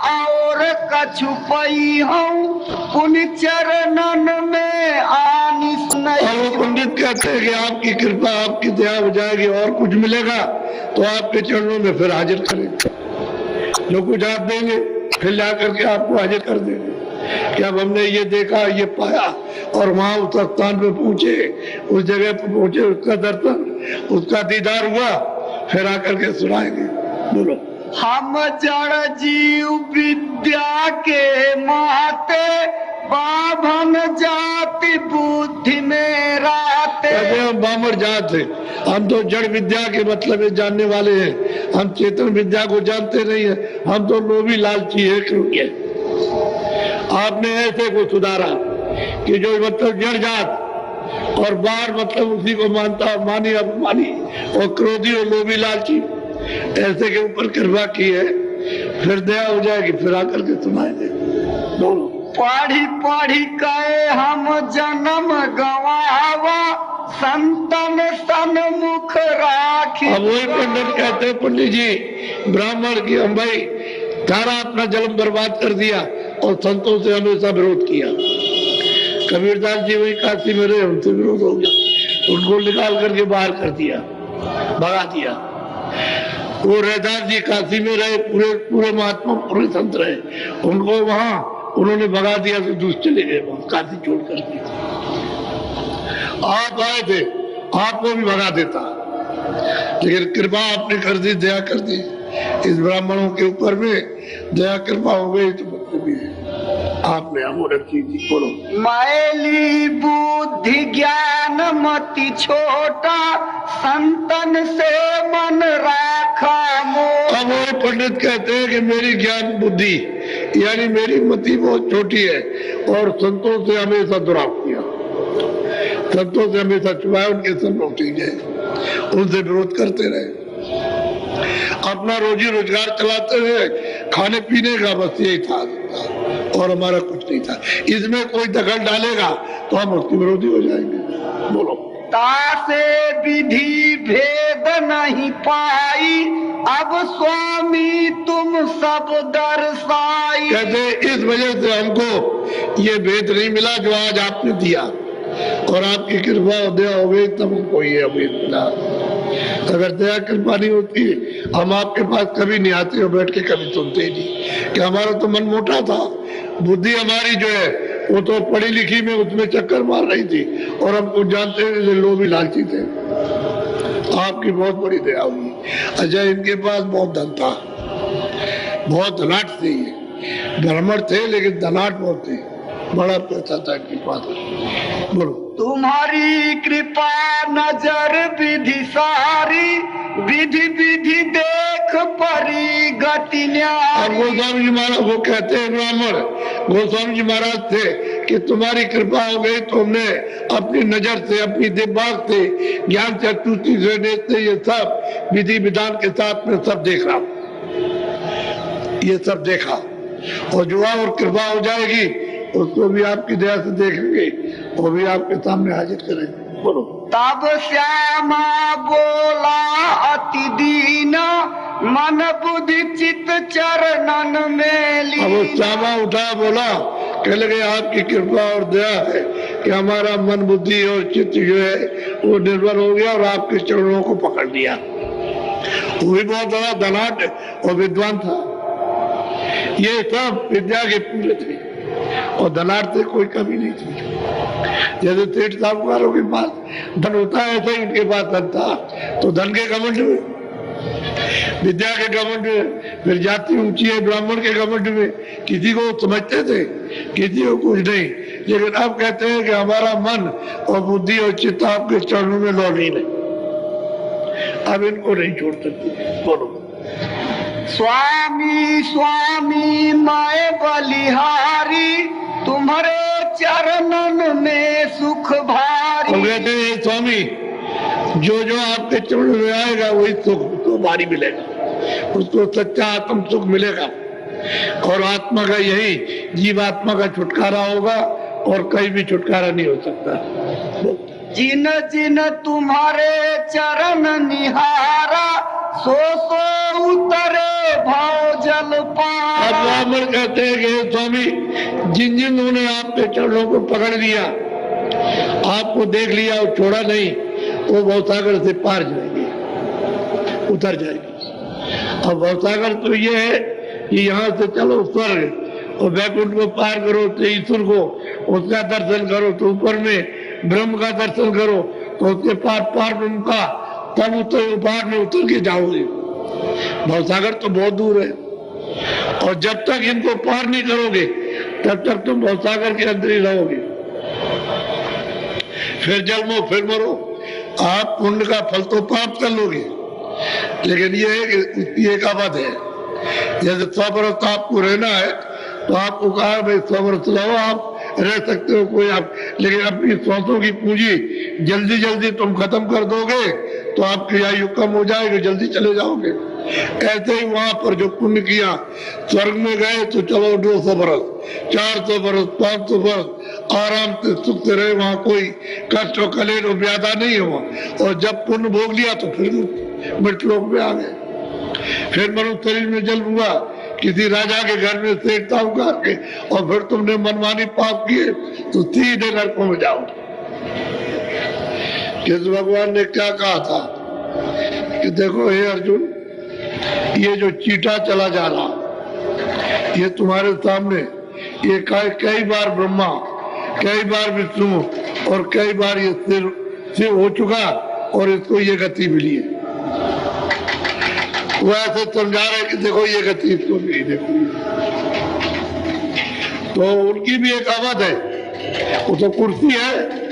और कछु पई हूँ, पुण्य चरणन में आनिस नहीं। और वो पंडित कहते हैं कि आपकी कृपा आपकी दया हो जाएगी और कुछ मिलेगा तो आपके चरणों में फिर हाजिर करेंगे, जो कुछ आप देंगे फिर जा करके आपको हाजिर कर देंगे कि अब हमने ये देखा, ये पाया और वहां उस स्थान पे पहुंचे, उस जगह पे पहुंचे, उसका दर्शन, उसका दीदार हुआ, फिर आकर के सुनाएंगे। बोलो। हम जड़ जीव विद्या के माते, बाभन जाति बुद्धि में राते। हम बामर जात है, हम तो जड़ विद्या के मतलब है जानने वाले हैं, हम चेतन विद्या को जानते नहीं है, हम तो लोभी लालची है। क्योंकि आपने ऐसे को सुधारा कि जो मतलब जड़ जात और बार मतलब उसी को मानता, मानी अपमानी और क्रोधी और लोभी लालची, ऐसे के ऊपर कृपा की है, फिर दया हो जाएगी, फिर आकर के सुनाएंगे। बोलो। पढ़ी पढ़ी कहे हम जन्म गवावा, संतन सन्मुख राखी। अब वही पंडित कहते हैं, पंडित जी ब्राह्मण की हम भाई सारा अपना जन्म बर्बाद कर दिया और संतों से हमेशा विरोध किया। कबीरदास जी वही काशी में रहे, उनसे विरोध हो गया, उनको निकाल करके बाहर कर दिया, भगा दिया। वो रैदास जी काशी में रहे, पूरे पूरे महात्मा पूरे संत रहे, उनको वहां उन्होंने भगा दिया तो दूसरे चले गए वहां काशी छोड़ करके। आप आए थे, आपको भी भगा देता, लेकिन कृपा आपने कर दी, दया कर दी इस ब्राह्मणों के ऊपर में, दया कृपा हो गई तो बच्चे भी है, आपने हमको रखी थी। बोलो। मैली बुद्धि ज्ञान मति छोटा, संतन से मन राखा मोटा। अब वो पंडित कहते हैं कि मेरी ज्ञान बुद्धि यानी मेरी मति बहुत छोटी है और संतों से हमेशा दुराव किया, संतों से हमेशा छुपाया, उनके संग लौटी गए, उनसे विरोध करते रहे, अपना रोजी रोजगार चलाते रहे, खाने पीने का बस यही था और हमारा कुछ नहीं था। इसमें कोई दखल डालेगा तो हम उसके विरोधी हो जाएंगे। बोलो। तासे विधि भेद नहीं पाई, अब स्वामी तुम सब दर्शाई। कहते इस वजह से हमको ये भेद नहीं मिला जो आज आपने दिया, और आपकी कृपा और दया हो गई तब हमको ये अभेद मिला। अगर दया कृपा नहीं होती हम आपके पास कभी नहीं आते और बैठ के कभी सुनते ही नहीं, कि हमारा तो मन मोटा था, बुद्धि हमारी जो है वो तो पढ़ी लिखी में उसमें चक्कर मार रही थी और हम कुछ जानते हैं, लोभी लालची थे। आपकी बहुत बड़ी दया हुई। अच्छा, इनके पास बहुत धन था, बहुत धनाट थे, ये ब्राह्मण थे लेकिन धनाट बहुत थे, बड़ा पैसा था इनके पास। बोलो। तुम्हारी कृपा नजर विधि सारी, विधि विधि देख परी गति न्यारी। गोस्वामी जी महाराज वो कहते हैं, ब्राह्मण गोस्वामी जी महाराज थे कि तुम्हारी कृपा हो गई तो हमने अपनी नजर से, अपनी दिमाग से, ज्ञान चतुर्थी से, नेत्र से ये सब विधि विधान के साथ में सब देख रहा, ये सब देखा, और जो और कृपा हो जाएगी उसको भी आपकी दया से देखेंगे, वो भी आपके सामने हाजिर करेंगे। बोलो। तब श्यामा बोला अति दीन, मन बुद्धि चित्त चरणन में अब लीन। वो श्यामा उठा बोला, कह लगे आपकी कृपा और दया है कि हमारा मन बुद्धि और चित्त जो है वो निर्भर हो गया और आपके चरणों को पकड़ लिया। वो भी बहुत बड़ा धनाढ़ और विद्वान था। ये सब विद्या के पूरे थे और धनाढ़ से कोई कमी नहीं थी। जैसे सेठ साहूकारों के पास धन होता है, ऐसे ही उनके पास धन था। तो धन के घमंड में, विद्या के घमंड में, फिर जाति ऊंची है ब्राह्मण के घमंड में, किसी को समझते थे, किसी को कुछ नहीं। लेकिन अब कहते हैं कि हमारा मन और बुद्धि और चित्त आपके चरणों में लौलीन है, अब इनको नहीं छोड़ सकते। बोलो। स्वामी स्वामी मैं बलिहारी, तुम्हारे चरणन में सुख भारी। तो कहते हैं स्वामी, जो जो आपके चरणों में आएगा वही सुख तो भारी मिलेगा, उसको सच्चा आत्म सुख मिलेगा। और आत्मा का यही जीवात्मा का छुटकारा होगा और कहीं भी छुटकारा नहीं हो सकता। जिन जिन तुम्हारे चरण निहारा, सो सो उतरे भाव जल पारा। अब ब्राह्मण कहते हैं कि स्वामी, जिन जिन्होंने आपके चरणों को पकड़ लिया, आपको देख लिया और छोड़ा नहीं, वो भवसागर से पार जाएंगे, उतर जाएंगे। अब भवसागर तो ये है कि यहाँ से चलो स्वर्ग और वैकुंठ को पार करो तो ईश्वर को, उसका दर्शन करो तो ऊपर में ब्रह्म का दर्शन करो तो उसके पार पार ब्रह्म का, तब उतर पार में उतर के जाओगे। भवसागर तो बहुत दूर है और जब तक इनको पार नहीं करोगे तब तक तुम भवसागर के अंदर ही रहोगे। फिर जन्मो फिर मरो, आप पुण्य का फल तो प्राप्त कर लोगे, लेकिन ये है कि उसकी एक अवध है। जैसे 100 बरस आपको रहना है तो आपको कहा भाई 100 बरस रहो, आप रह सकते हो कोई आप, लेकिन अपनी सांसों की पूंजी जल्दी जल्दी तुम खत्म कर दोगे तो आपकी आयु कम हो जाएगी, जल्दी चले जाओगे। ऐसे ही वहां पर जो पुण्य किया, स्वर्ग में गए तो चलो 200 बरस, 400 बरस, 500 बरस आराम से सुख से रहे, वहां कोई कष्ट और कलेश और व्याधा नहीं हुआ। और जब पुण्य भोग लिया तो फिर मृतलोक में आ गए। फिर मनुष्य शरीर में जन्म हुआ, किसी राजा के घर में सेठ साहूकार के, और फिर तुमने मनमानी पाप किए तो सीधे नरकों में जाओ। कृष्ण भगवान ने क्या कहा था कि देखो हे अर्जुन, ये जो चीटा चला जा रहा, ये तुम्हारे सामने, ये कई बार ब्रह्मा, कई बार विष्णु और कई बार ये शिव हो चुका और इसको ये गति मिली है। वो ऐसे समझा रहे कि देखो ये गति इसको मिली, देखो। तो उनकी भी एक अवध है, वो तो कुर्सी है।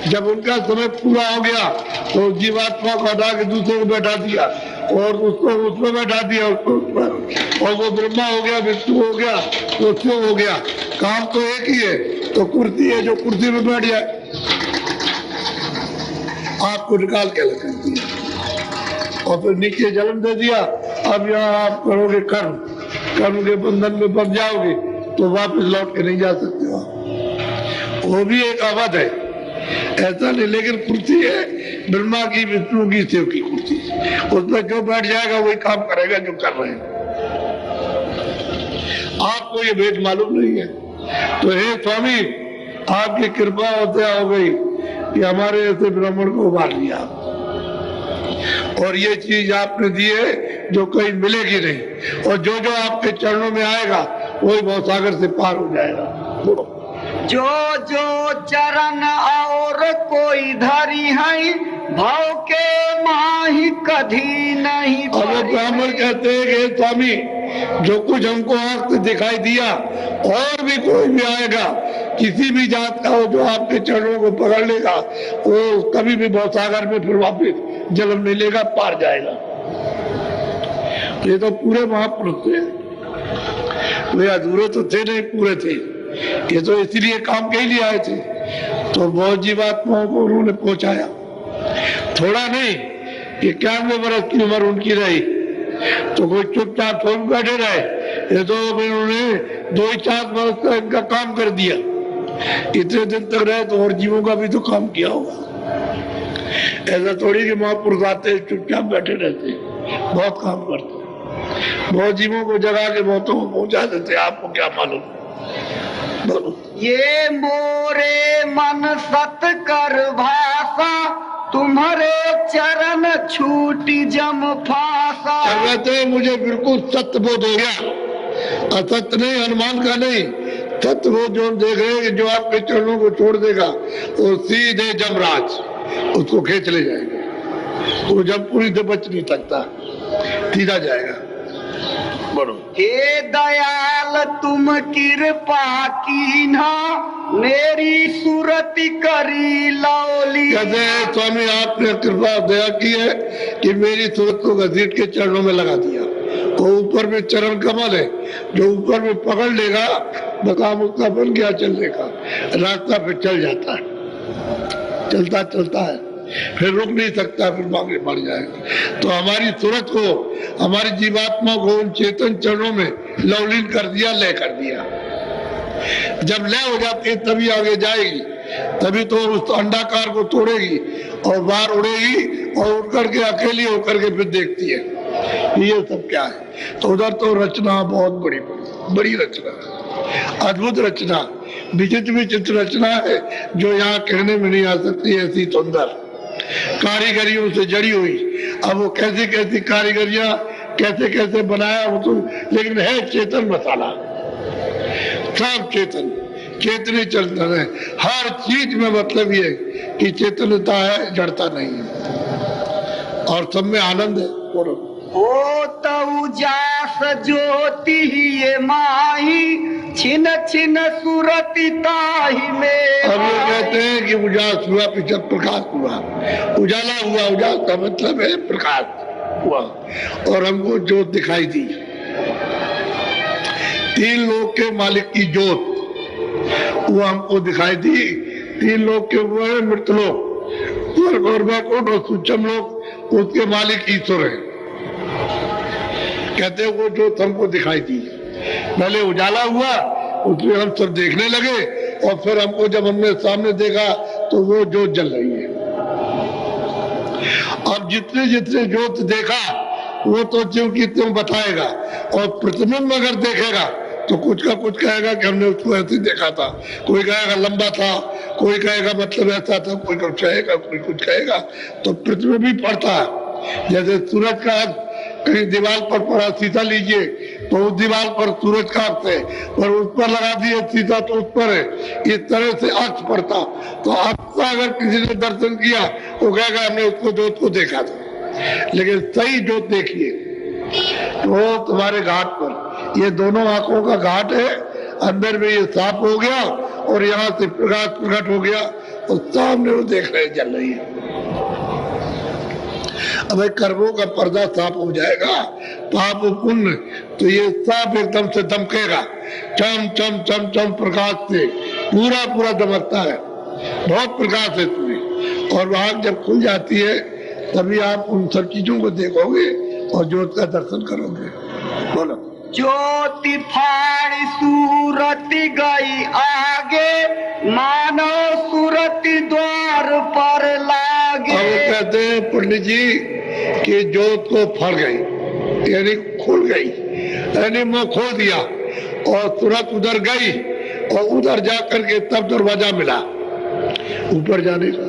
जब उनका समय पूरा हो गया तो जीवात्मा को हटा के दूसरे को बैठा दिया और उसको उसमें बैठा दिया, उसको और वो ब्रह्मा हो गया, विष्णु हो गया, तो शिव हो गया। काम तो एक ही है, तो कुर्सी है, जो कुर्सी में बैठ जाए आपको निकाल के लगा दिया और फिर नीचे जन्म दे दिया। अब यहाँ आप करोगे कर्म, कर्म के बंधन में बंध जाओगे तो वापस लौट के नहीं जा सकते हो। वो भी एक अवध है, ऐसा नहीं, लेकिन कुर्सी है ब्रह्मा की, विष्णु की, शिव की कुर्सी। उसमें जो बैठ जाएगा वही काम करेगा जो कर रहे हैं। आपको ये भेद मालूम नहीं है। तो हे स्वामी, आपकी कृपा और दया हो गई कि हमारे ऐसे ब्राह्मण को उबार लिया, और ये चीज आपने दी है जो कहीं मिलेगी नहीं, और जो जो आपके चरणों में आएगा वही भवसागर से पार हो जाएगा। जो जो चरण और कोई धरी है, भाव के माही कभी नहीं। और वो ब्राह्मण कहते हैं कि स्वामी, जो कुछ हमको आंख से दिखाई दिया, और भी कोई भी आएगा, किसी भी जात का हो, जो आपके चरणों को पकड़ लेगा, वो कभी भी भवसागर में फिर वापिस जन्म नहीं लेगा, पार जाएगा। ये तो पूरे महापुरुष थे, वे अधूरे तो थे नहीं, पूरे थे। ये तो इसलिए काम के लिए आए थे, तो बहुत जीवात्माओं को उन्होंने पहुंचाया। थोड़ा नहीं, 91 वर्ष की उम्र उनकी रही, तो कोई चुपचाप थोड़ी बैठे रहे। ये तो उन्होंने 2-4 वर्ष तक इनका काम कर दिया। इतने दिन तक रहे तो और जीवों का भी तो काम किया होगा। ऐसा थोड़ी कि महापुरुष आते चुपचाप बैठे रहते, बहुत काम करते, बहुत जीवों को जगा के बहुतों को पहुंचा देते। आपको क्या मालूम? बोलो। ये मोरे मन सत कर भाषा, तुम्हारे चरण छूटी जम फासा। कहते हैं मुझे बिल्कुल सत्य बोध हो गया, असत्य नहीं, अनुमान का नहीं, सत्य बोध जो हम देख रहे हैं कि जो आपके चरणों को छोड़ देगा वो सीधे जमराज उसको खींच ले जाएगा, वो जमपुरी से बच नहीं सकता, सीधा जाएगा। बोलो। हे दयाल तुम कृपा कीन्हा, मेरी सूरति करी लौली। कहते हैं स्वामी आपने कृपा दया की है कि मेरी सूरत को घसीट के चरणों में लगा दिया। वो ऊपर में चरण कमल है, जो ऊपर में पकड़ लेगा मकाम उसका बन गया चलने का, रास्ता फिर चल जाता है, चलता चलता है, फिर रुक नहीं सकता, फिर आगे बढ़ जाएगा। तो हमारी सूरत को, हमारी जीवात्मा को उन चेतन चरणों में लवलीन कर दिया, लय कर दिया। जब लय हो जाती है तभी आगे जाएगी, तभी तो उस अंडाकार को तोड़ेगी और बाहर उड़ेगी और उड़ करके अकेली होकर के फिर देखती है ये सब क्या है। तो उधर तो रचना बहुत बड़ी बड़ी रचना, अद्भुत रचना, विचित्र विचित्र रचना है जो यहाँ कहने में नहीं आ सकती, ऐसी सुंदर कारीगरियों से जड़ी हुई। अब वो कैसी कैसी कारीगरियां कैसे कैसे बनाया वो तो, लेकिन है चेतन मसाला, सब चेतन, चेतने चलता है। हर चीज में मतलब ये कि चेतनता है, जड़ता नहीं है, और सब में आनंद है। बोलो। ओ तऊ जास ज्योति ये माही, छिन छिन सुरति ताही में। अब ये कहते हैं कि उजास हुआ, पीछे प्रकाश हुआ, उजाला हुआ, उजास का मतलब है प्रकाश हुआ, और हमको ज्योत दिखाई दी। तीन लोक के मालिक की ज्योत वो हमको दिखाई दी। तीन लोक के वो है मृतलोक, स्वर्ग और वैकुंठ और सूक्ष्म लोक, उसके मालिक ईश्वर है। कहते हैं वो ज्योत हमको दिखाई दी, पहले उजाला हुआ, उसमें हम सब देखने लगे, और फिर हमको जब हमने सामने देखा तो वो ज्योत जल रही है। अब जितने जितने ज्योत देखा वो तो क्योंकि तुम बताएगा, और प्रतिबिंब अगर देखेगा तो कुछ का कुछ कहेगा कि हमने उसको ऐसे देखा था, कोई कहेगा लंबा था, कोई कहेगा मतलब ऐसा था, कोई कुछ कहेगा, कोई कुछ कहेगा। तो प्रतिबिंब भी पड़ता है। जैसे सूरज का कहीं दीवार पर पड़ा, शीशा लीजिए तो उस दीवार पर सूरज का अर्थ है, और उस पर लगा दिए शीशा तो उस पर है, इस तरह से अर्थ पड़ता। तो अर्थ अगर किसी ने दर्शन किया वो कहेगा हमने उसको ज्योत को देखा था। लेकिन सही ज्योत देखिए तो तुम्हारे घाट पर, ये दोनों आंखों का घाट है, अंदर में ये साफ हो गया और यहाँ से प्रकाश प्रकट हो गया, और सामने वो देख रहे जल रही है। अब कर्मों का पर्दा साफ हो जाएगा, पाप पुण्य, तो ये साफ एकदम से दमकेगा, चम चम चम चम प्रकाश से पूरा पूरा दमकता है, बहुत प्रकाश है इसमें। और वहां जब खुल जाती है तभी आप उन सब चीजों को देखोगे और ज्योत का दर्शन करोगे। बोलो। ज्योति फाड़ी सूरति गई आगे, मानो सूरति द्वार पर लागे। अब कहते हैं पंडित जी कि ज्योत को फड़ गई, यानी खुल गई, यानी मुंह खोल दिया, और तुरंत उधर गई, और उधर जाकर के तब दरवाजा मिला ऊपर जाने का।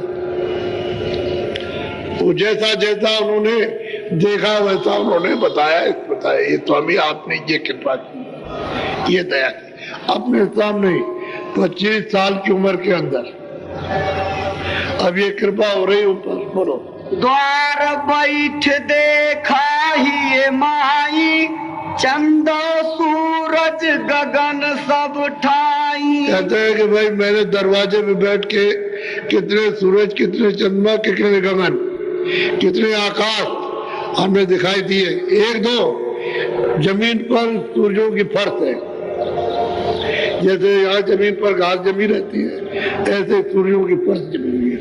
वो जैसा जैसा उन्होंने देखा वैसा उन्होंने बताया। ये स्वामी आपने ये कृपा की, ये दया की, अपने सामने 25 साल की उम्र के अंदर अब ये कृपा हो रही ऊपर। बोलो। द्वार बैठ देखा ही ये माई, चंदो सूरज गगन सब ठाई। कहते हैं कि भाई मैंने दरवाजे में बैठ के कितने सूरज, कितने चंद्रमा, कितने गगन, कितने आकाश हमें दिखाई दिए। एक दो जमीन पर सूर्यों की फर्श है, जैसे यहाँ जमीन पर घास जमी रहती है, ऐसे सूर्यों की फर्श जमी हुई है।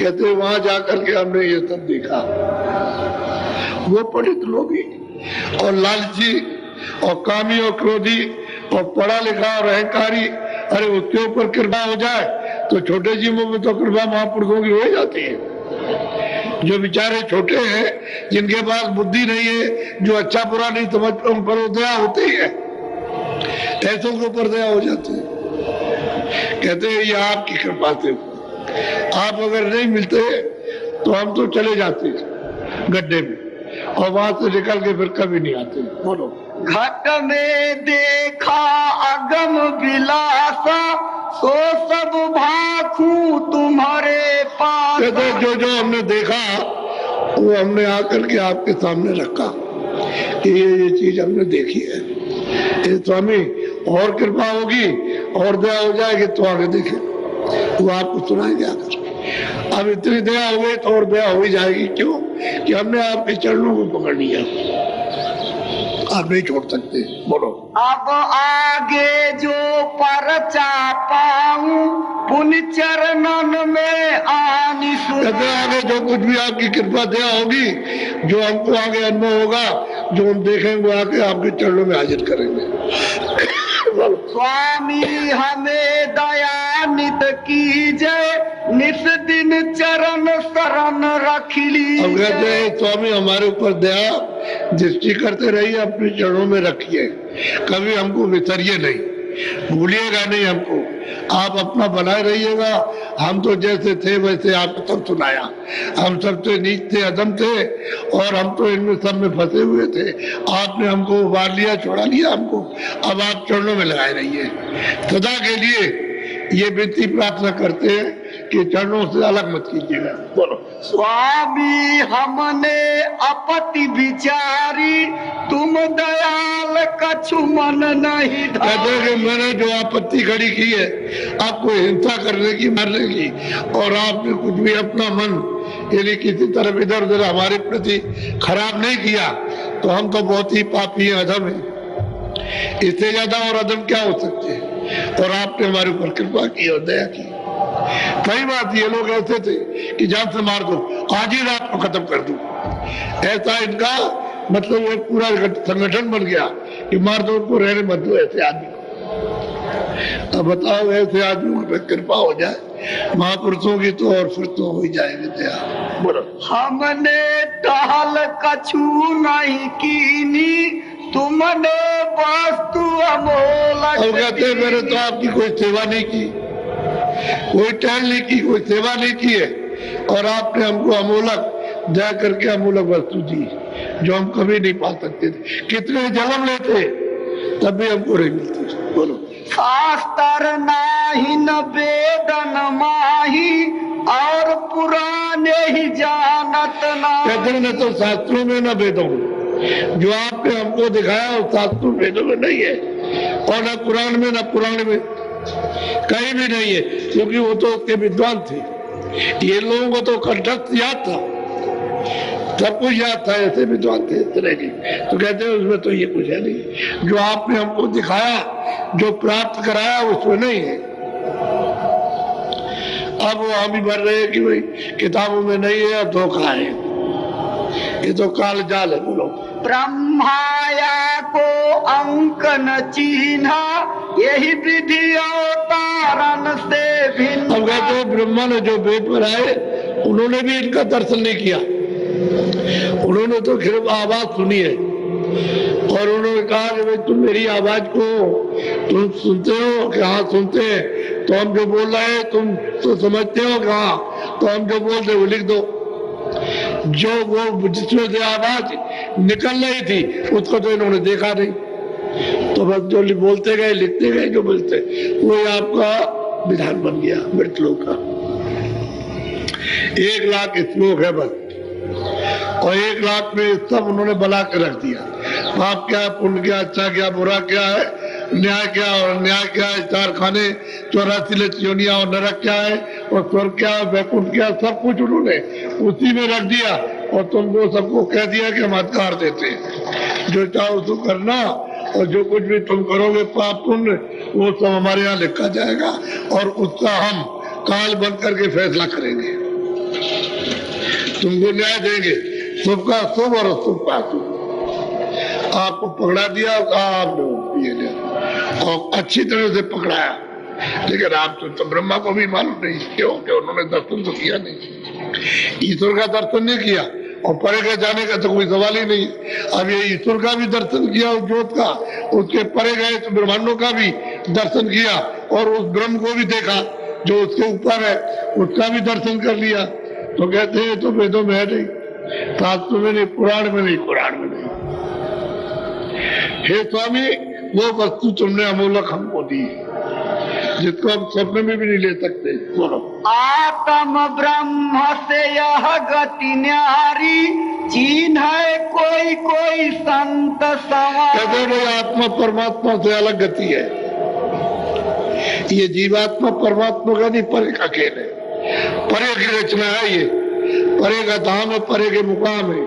कहते वहां जाकर के हमने ये सब देखा। वो पंडित लोग ही और लालची और कामी और क्रोधी और पढ़ा लिखा और अहंकारी, अरे उसके ऊपर कृपा हो जाए तो छोटे जीवों में तो कृपा महापुरुषों की हो जाती है। जो बेचारे छोटे हैं, जिनके पास बुद्धि नहीं है, जो अच्छा बुरा नहीं समझ पर उन पर दया होती है, ऐसों के ऊपर दया हो जाती है। कहते हैं ये आपकी कृपा से, आप अगर नहीं मिलते तो हम तो चले जाते गड्ढे में और वहां से निकल के फिर कभी नहीं आते। बोलो। घट में देखा अगम विलासा, सो सब भाखू तुम्हारे पास। कहते जो जो हमने देखा वो हमने आकर के आपके सामने रखा कि ये चीज हमने देखी है। ये स्वामी और कृपा होगी और दया हो जाएगी तो आगे देखें, वो आपको सुनाएंगे आकर। अब इतनी दया हो गई तो और दया हो ही जाएगी। क्यों? कि हमने आपके चरणों को पकड़ लिया, आप नहीं छोड़ सकते। बोलो। अब आगे जो परचा पाऊं, पुण्य चरणन में आनी कहते आगे जो कुछ भी आपकी कृपा दया होगी, जो हमको आगे अनुभव होगा, जो हम देखेंगे आके आपके चरणों में हाजिर करेंगे। स्वामी हमें दया नित कीजय, नित दिन चरण शरण रख ली। अब कहते हैं स्वामी हमारे ऊपर दया दृष्टि करते रहिए, अपने चरणों में रखिए, कभी हमको विसरिए नहीं, भूलिएगा नहीं हमको, आप अपना बनाए रहिएगा। हम तो जैसे थे वैसे आपको सब सुनाया, हम सबसे नीच थे, अदम थे और हम तो इनमें सब में फंसे हुए थे। आपने हमको उबार लिया, छोड़ा लिया हमको, अब आप चरणों में लगाए रहिए। सदा के लिए ये विनती प्रार्थना करते हैं कि चरणों से अलग मत कीजिएगा। बोलो। स्वामी हमने अपति विचारी, तुम दयाल कछु मन नहीं कहते हैं कि मैंने जो आपत्ति खड़ी की है आपको हिंसा करने की, मारने की, और आपने कुछ भी अपना मन यानी किसी तरफ इधर उधर हमारे प्रति खराब नहीं किया, तो हम तो बहुत ही पापी हैं, अधम है। इससे ज्यादा और अधम क्या हो सकते हैं? और आपने हमारे ऊपर कृपा की और दया की। कई बात ये लोग ऐसे थे कि जान से मार दो, आज ही रात को खत्म कर दो, ऐसा इनका मतलब एक पूरा संगठन बन गया कि मार दो उनको, रहने मत दो ऐसे आदमी को। अब बताओ ऐसे आदमियों पे कृपा हो जाए महापुरुषों की तो और फिर तो हो ही जाएगी दया। बोलो। हमने टहल कछु नहीं कीनी, तुमने वस्तु अमोलक। अब कहते मैंने तो आपकी कोई सेवा नहीं की, कोई टहल नहीं की, कोई सेवा नहीं की है, और आपने हमको अमोलक दया करके अमोलक वस्तु दी जो हम कभी नहीं पा सकते थे। कितने जन्म लेते तब भी हमको नहीं मिलती। बोलो। शास्त्र नाही न वेदन माही, और पुराने ही जानत ना। कहते न तो शास्त्रों में न वेदों में, जो आपने हमको दिखाया वो शास्त्रों वेदों में नहीं है, और न कुरान में न पुराण में कहीं भी नहीं है, क्योंकि वो तो उसके विद्वान थे। ये लोगों को तो कंठस्थ याद था, सब कुछ याद था, ऐसे विद्वान थे इस तरह की। तो कहते हैं उसमें तो ये कुछ है नहीं, जो आपने हमको दिखाया, जो प्राप्त कराया उसमें नहीं है। अब वो हम ही भर रहे हैं कि भाई किताबों में नहीं है, धोखा है, ये तो काल जाल है। बोलो। ब्रह्माया को अंक न चिन्हा, यही विधि अवतारण से भिन्न। अब कहते हैं ब्रह्मा ने जो वेद पर आए उन्होंने भी इनका दर्शन नहीं किया, उन्होंने तो सिर्फ आवाज सुनी है, और उन्होंने कहा कि भाई तुम मेरी आवाज को तुम सुनते हो कि हाँ सुनते हैं, तो हम जो बोल रहे हैं तुम तो समझते हो कि हाँ, तो हम जो बोल रहे वो लिख दो। जो वो जिसमें से आवाज निकल रही थी उसको तो इन्होंने देखा नहीं, तो बस जो बोलते गए लिखते गए, जो बोलते वो आपका विधान बन गया मृत लोक का। 1 लाख श्लोक है बस, और 1 लाख में सब उन्होंने बना के रख दिया। पाप क्या है, पुण्य क्या, अच्छा क्या, बुरा क्या है, न्याय क्या और अन्याय क्या है, 4 खाने, 84 योनियां और नरक क्या है, और स्वर्ग क्या है, वैकुंठ क्या, सब कुछ उन्होंने उसी में रख दिया। और तुमको सबको कह दिया कि हम अधिकार देते हैं, जो चाहो तो करना, और जो कुछ भी तुम करोगे पाप पुण्य वो सब हमारे यहाँ लिखा जाएगा, और उसका हम काल बंद करके फैसला करेंगे, तुमको न्याय देंगे, शुभ का शुभ और अशुभ का अशुभ। आपको पकड़ा दिया, आपने ये लिया और अच्छी तरह से पकड़ाया, लेकिन आप तो ब्रह्मा को भी मालूम नहीं क्यों कि उन्होंने दर्शन तो किया नहीं। ईश्वर का दर्शन नहीं किया और परे के जाने का तो कोई सवाल ही नहीं। अब ये ईश्वर का भी दर्शन किया उस ज्योत का, उसके परे गए तो ब्रह्मांडों का भी दर्शन किया और उस ब्रह्म को भी देखा जो उसके ऊपर है, उसका भी दर्शन कर लिया। तो कहते हैं तो वेदों में है नहीं, शास्त्रों में नहीं, पुराण में नहीं, कुरान में नहीं। हे स्वामी, वो वस्तु तुमने अमूलक हमको दी जिसको हम सपने में भी नहीं ले सकते। बोलो। आत्म ब्रह्म से यह गति न्यारी, चीन है कोई कोई संत सवार। कहते हैं भाई आत्मा परमात्मा से अलग गति है, ये जीवात्मा परमात्मा का नहीं, परे का खेल है, परे की रचना है, ये परे का धाम है, परे के मुकाम है।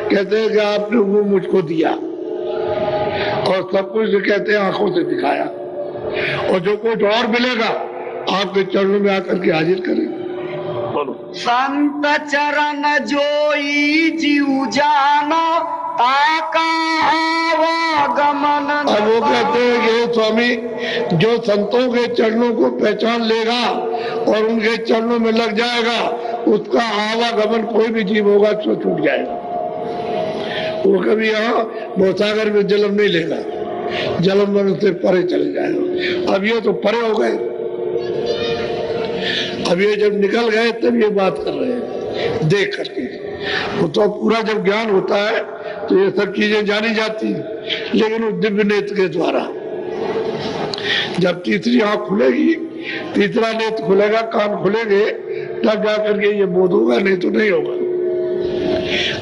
कहते हैं कि आपने वो मुझको दिया और सब कुछ कहते हैं आंखों से दिखाया, और जो कुछ और मिलेगा आपके चरणों में आकर के हाजिर करें। बोलो। संत चरण जोई जीव जाना, ताका आवागमन। अब वो कहते हैं कि स्वामी, जो संतों के चरणों को पहचान लेगा और उनके चरणों में लग जाएगा, उसका आवागमन कोई भी जीव होगा तो छूट जाएगा। वो कभी यहाँ भवसागर में जन्म नहीं लेगा, जन्म मन से परे चले जाएगा। अब ये तो परे हो गए, अब ये जब निकल गए तब ये बात कर रहे हैं देख करके। वो तो पूरा जब ज्ञान होता है तो ये सब चीजें जानी जाती हैं, लेकिन उस दिव्य नेत्र के द्वारा जब तीसरी आंख खुलेगी, तीसरा नेत्र खुलेगा, कान खुलेंगे, तब जाकर के ये बोध होगा, नहीं तो नहीं होगा।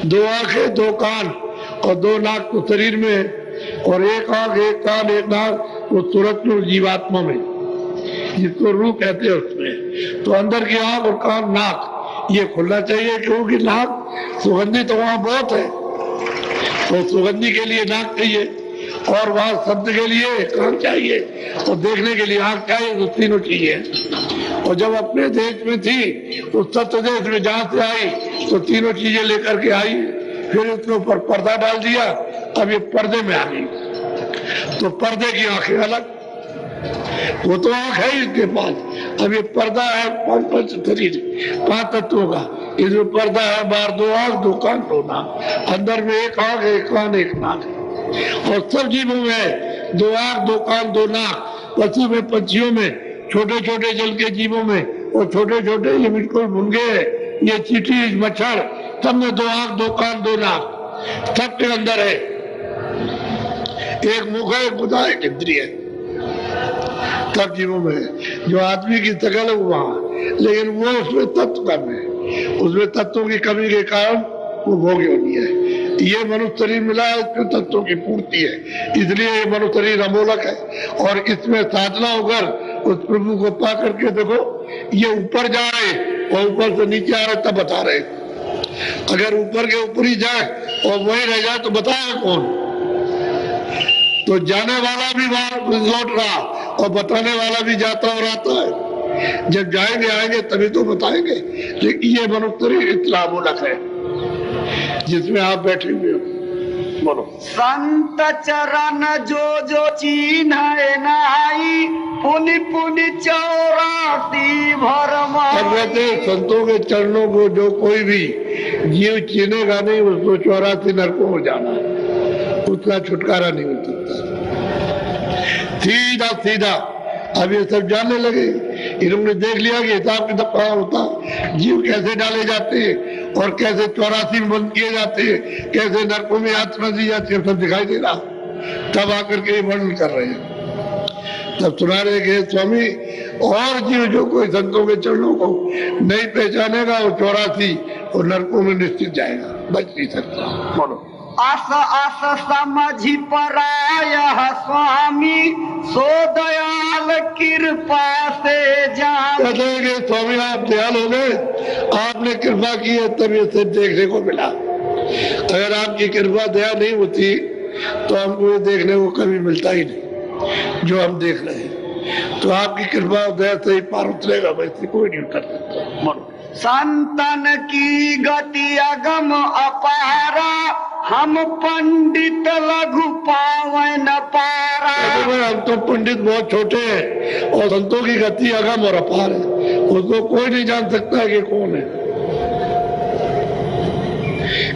दो आंखें, दो कान और दो नाक तो शरीर में, और एक आंख, एक कान, एक नाक वो तुरंत जीवात्मा में, जिसको रूह कहते हैं उसमें। तो अंदर की आंख और कान, नाक ये खुलना चाहिए, क्योंकि नाक सुगंधी तो वहां बहुत है, तो सुगंधी के लिए नाक चाहिए, और वहां शब्द के लिए कान चाहिए, और देखने के लिए आंख चाहिए, तो तीनों चीजें। और जब अपने देश में थी उस सत्य देश में जहां से आई तो तीनों चीजें लेकर के आई, फिर उसके ऊपर पर्दा डाल दिया, अब ये पर्दे में आ गई। तो पर्दे की आंखें अलग, वो तो आंख है इसके पास, अब ये पर्दा है पंच शरीर, 5 तत्वों का। इसमें पर्दा है, बाहर 2 आंख, 2 कान, 2 नाक, अंदर में 1 आंख, 1 कान, 1 नाक है। और सब जीवों में 2 आंख, 2 कान, 2 नाक, पशु में, पक्षियों में, छोटे छोटे जल के जीवों में, और छोटे छोटे ये बिल्कुल भुनगे, ये चींटी, मच्छर, सब में 2 आंख, 2 कान, 2 नाक, सबके अंदर है। एक मुख है, एक बुधा, एक इंद्रिय है, सब जीवों में है। जो आदमी की शकल है वहां, लेकिन वो उसमें तत्व कम है, उसमें तत्वों की कमी के कारण वो भोग योनि है। ये मनुष्य शरीर मिला है, उसमें तत्वों की पूर्ति है, इसलिए ये मनुष्य शरीर अमोलक है। और इसमें साधना होकर उस प्रभु को पा करके देखो, ये ऊपर जा रहे और ऊपर से नीचे आ रहे, तब बता रहे। अगर ऊपर के ऊपर ही जाए और वही रह जाए तो बताएगा कौन? तो जाने वाला भी वहां लौट रहा और बताने वाला भी जाता और आता है। जब जाएंगे आएंगे तभी तो बताएंगे। लेकिन ये मनुष्य इतना अमोलक है जिसमें आप बैठे हुए हो। बोलो। संत चरण जो चिन्ह नाई, पुनि पुनि 84 भरम। कहते संतों के चरणों को जो कोई भी जीव चीनेगा नहीं, उसको 84 नरकों में जाना है, उसका छुटकारा नहीं हो सकता। सीधा सीधा अब ये सब जानने लगे, इन्होंने देख लिया कि हिसाब किताब कहाँ होता, जीव कैसे डाले जाते हैं और कैसे 84 में बंद किए जाते हैं, कैसे नरकों में यात्रा दी जाती है, सब दिखाई दे रहा। तब आकर के वर्णन कर रहे हैं, तब सुना रहे कि स्वामी, और जीव जो कोई संतों के चरणों को नहीं पहचानेगा वो 84 और नरकों में निश्चित जाएगा, बच नहीं सकता। बोलो। अस अस समझी पराय स्वामी, सो दयाल कृपा से जान। कहते हैं कि स्वामी आप दयाल हो गए, आपने कृपा की है तब ये सब देखने को मिला। अगर आपकी कृपा दया नहीं होती तो हमको ये देखने को कभी मिलता ही नहीं जो हम देख रहे हैं। तो आपकी कृपा और दया से ही पार उतरेगा, वैसे कोई नहीं उतर सकता। बोलो। संतन की गति अगम अपारा, हम पंडित लघु पावन पारा। हम तो पंडित बहुत छोटे हैं और संतों की गति अगम और अपार है, उसको कोई नहीं जान सकता कि कौन है।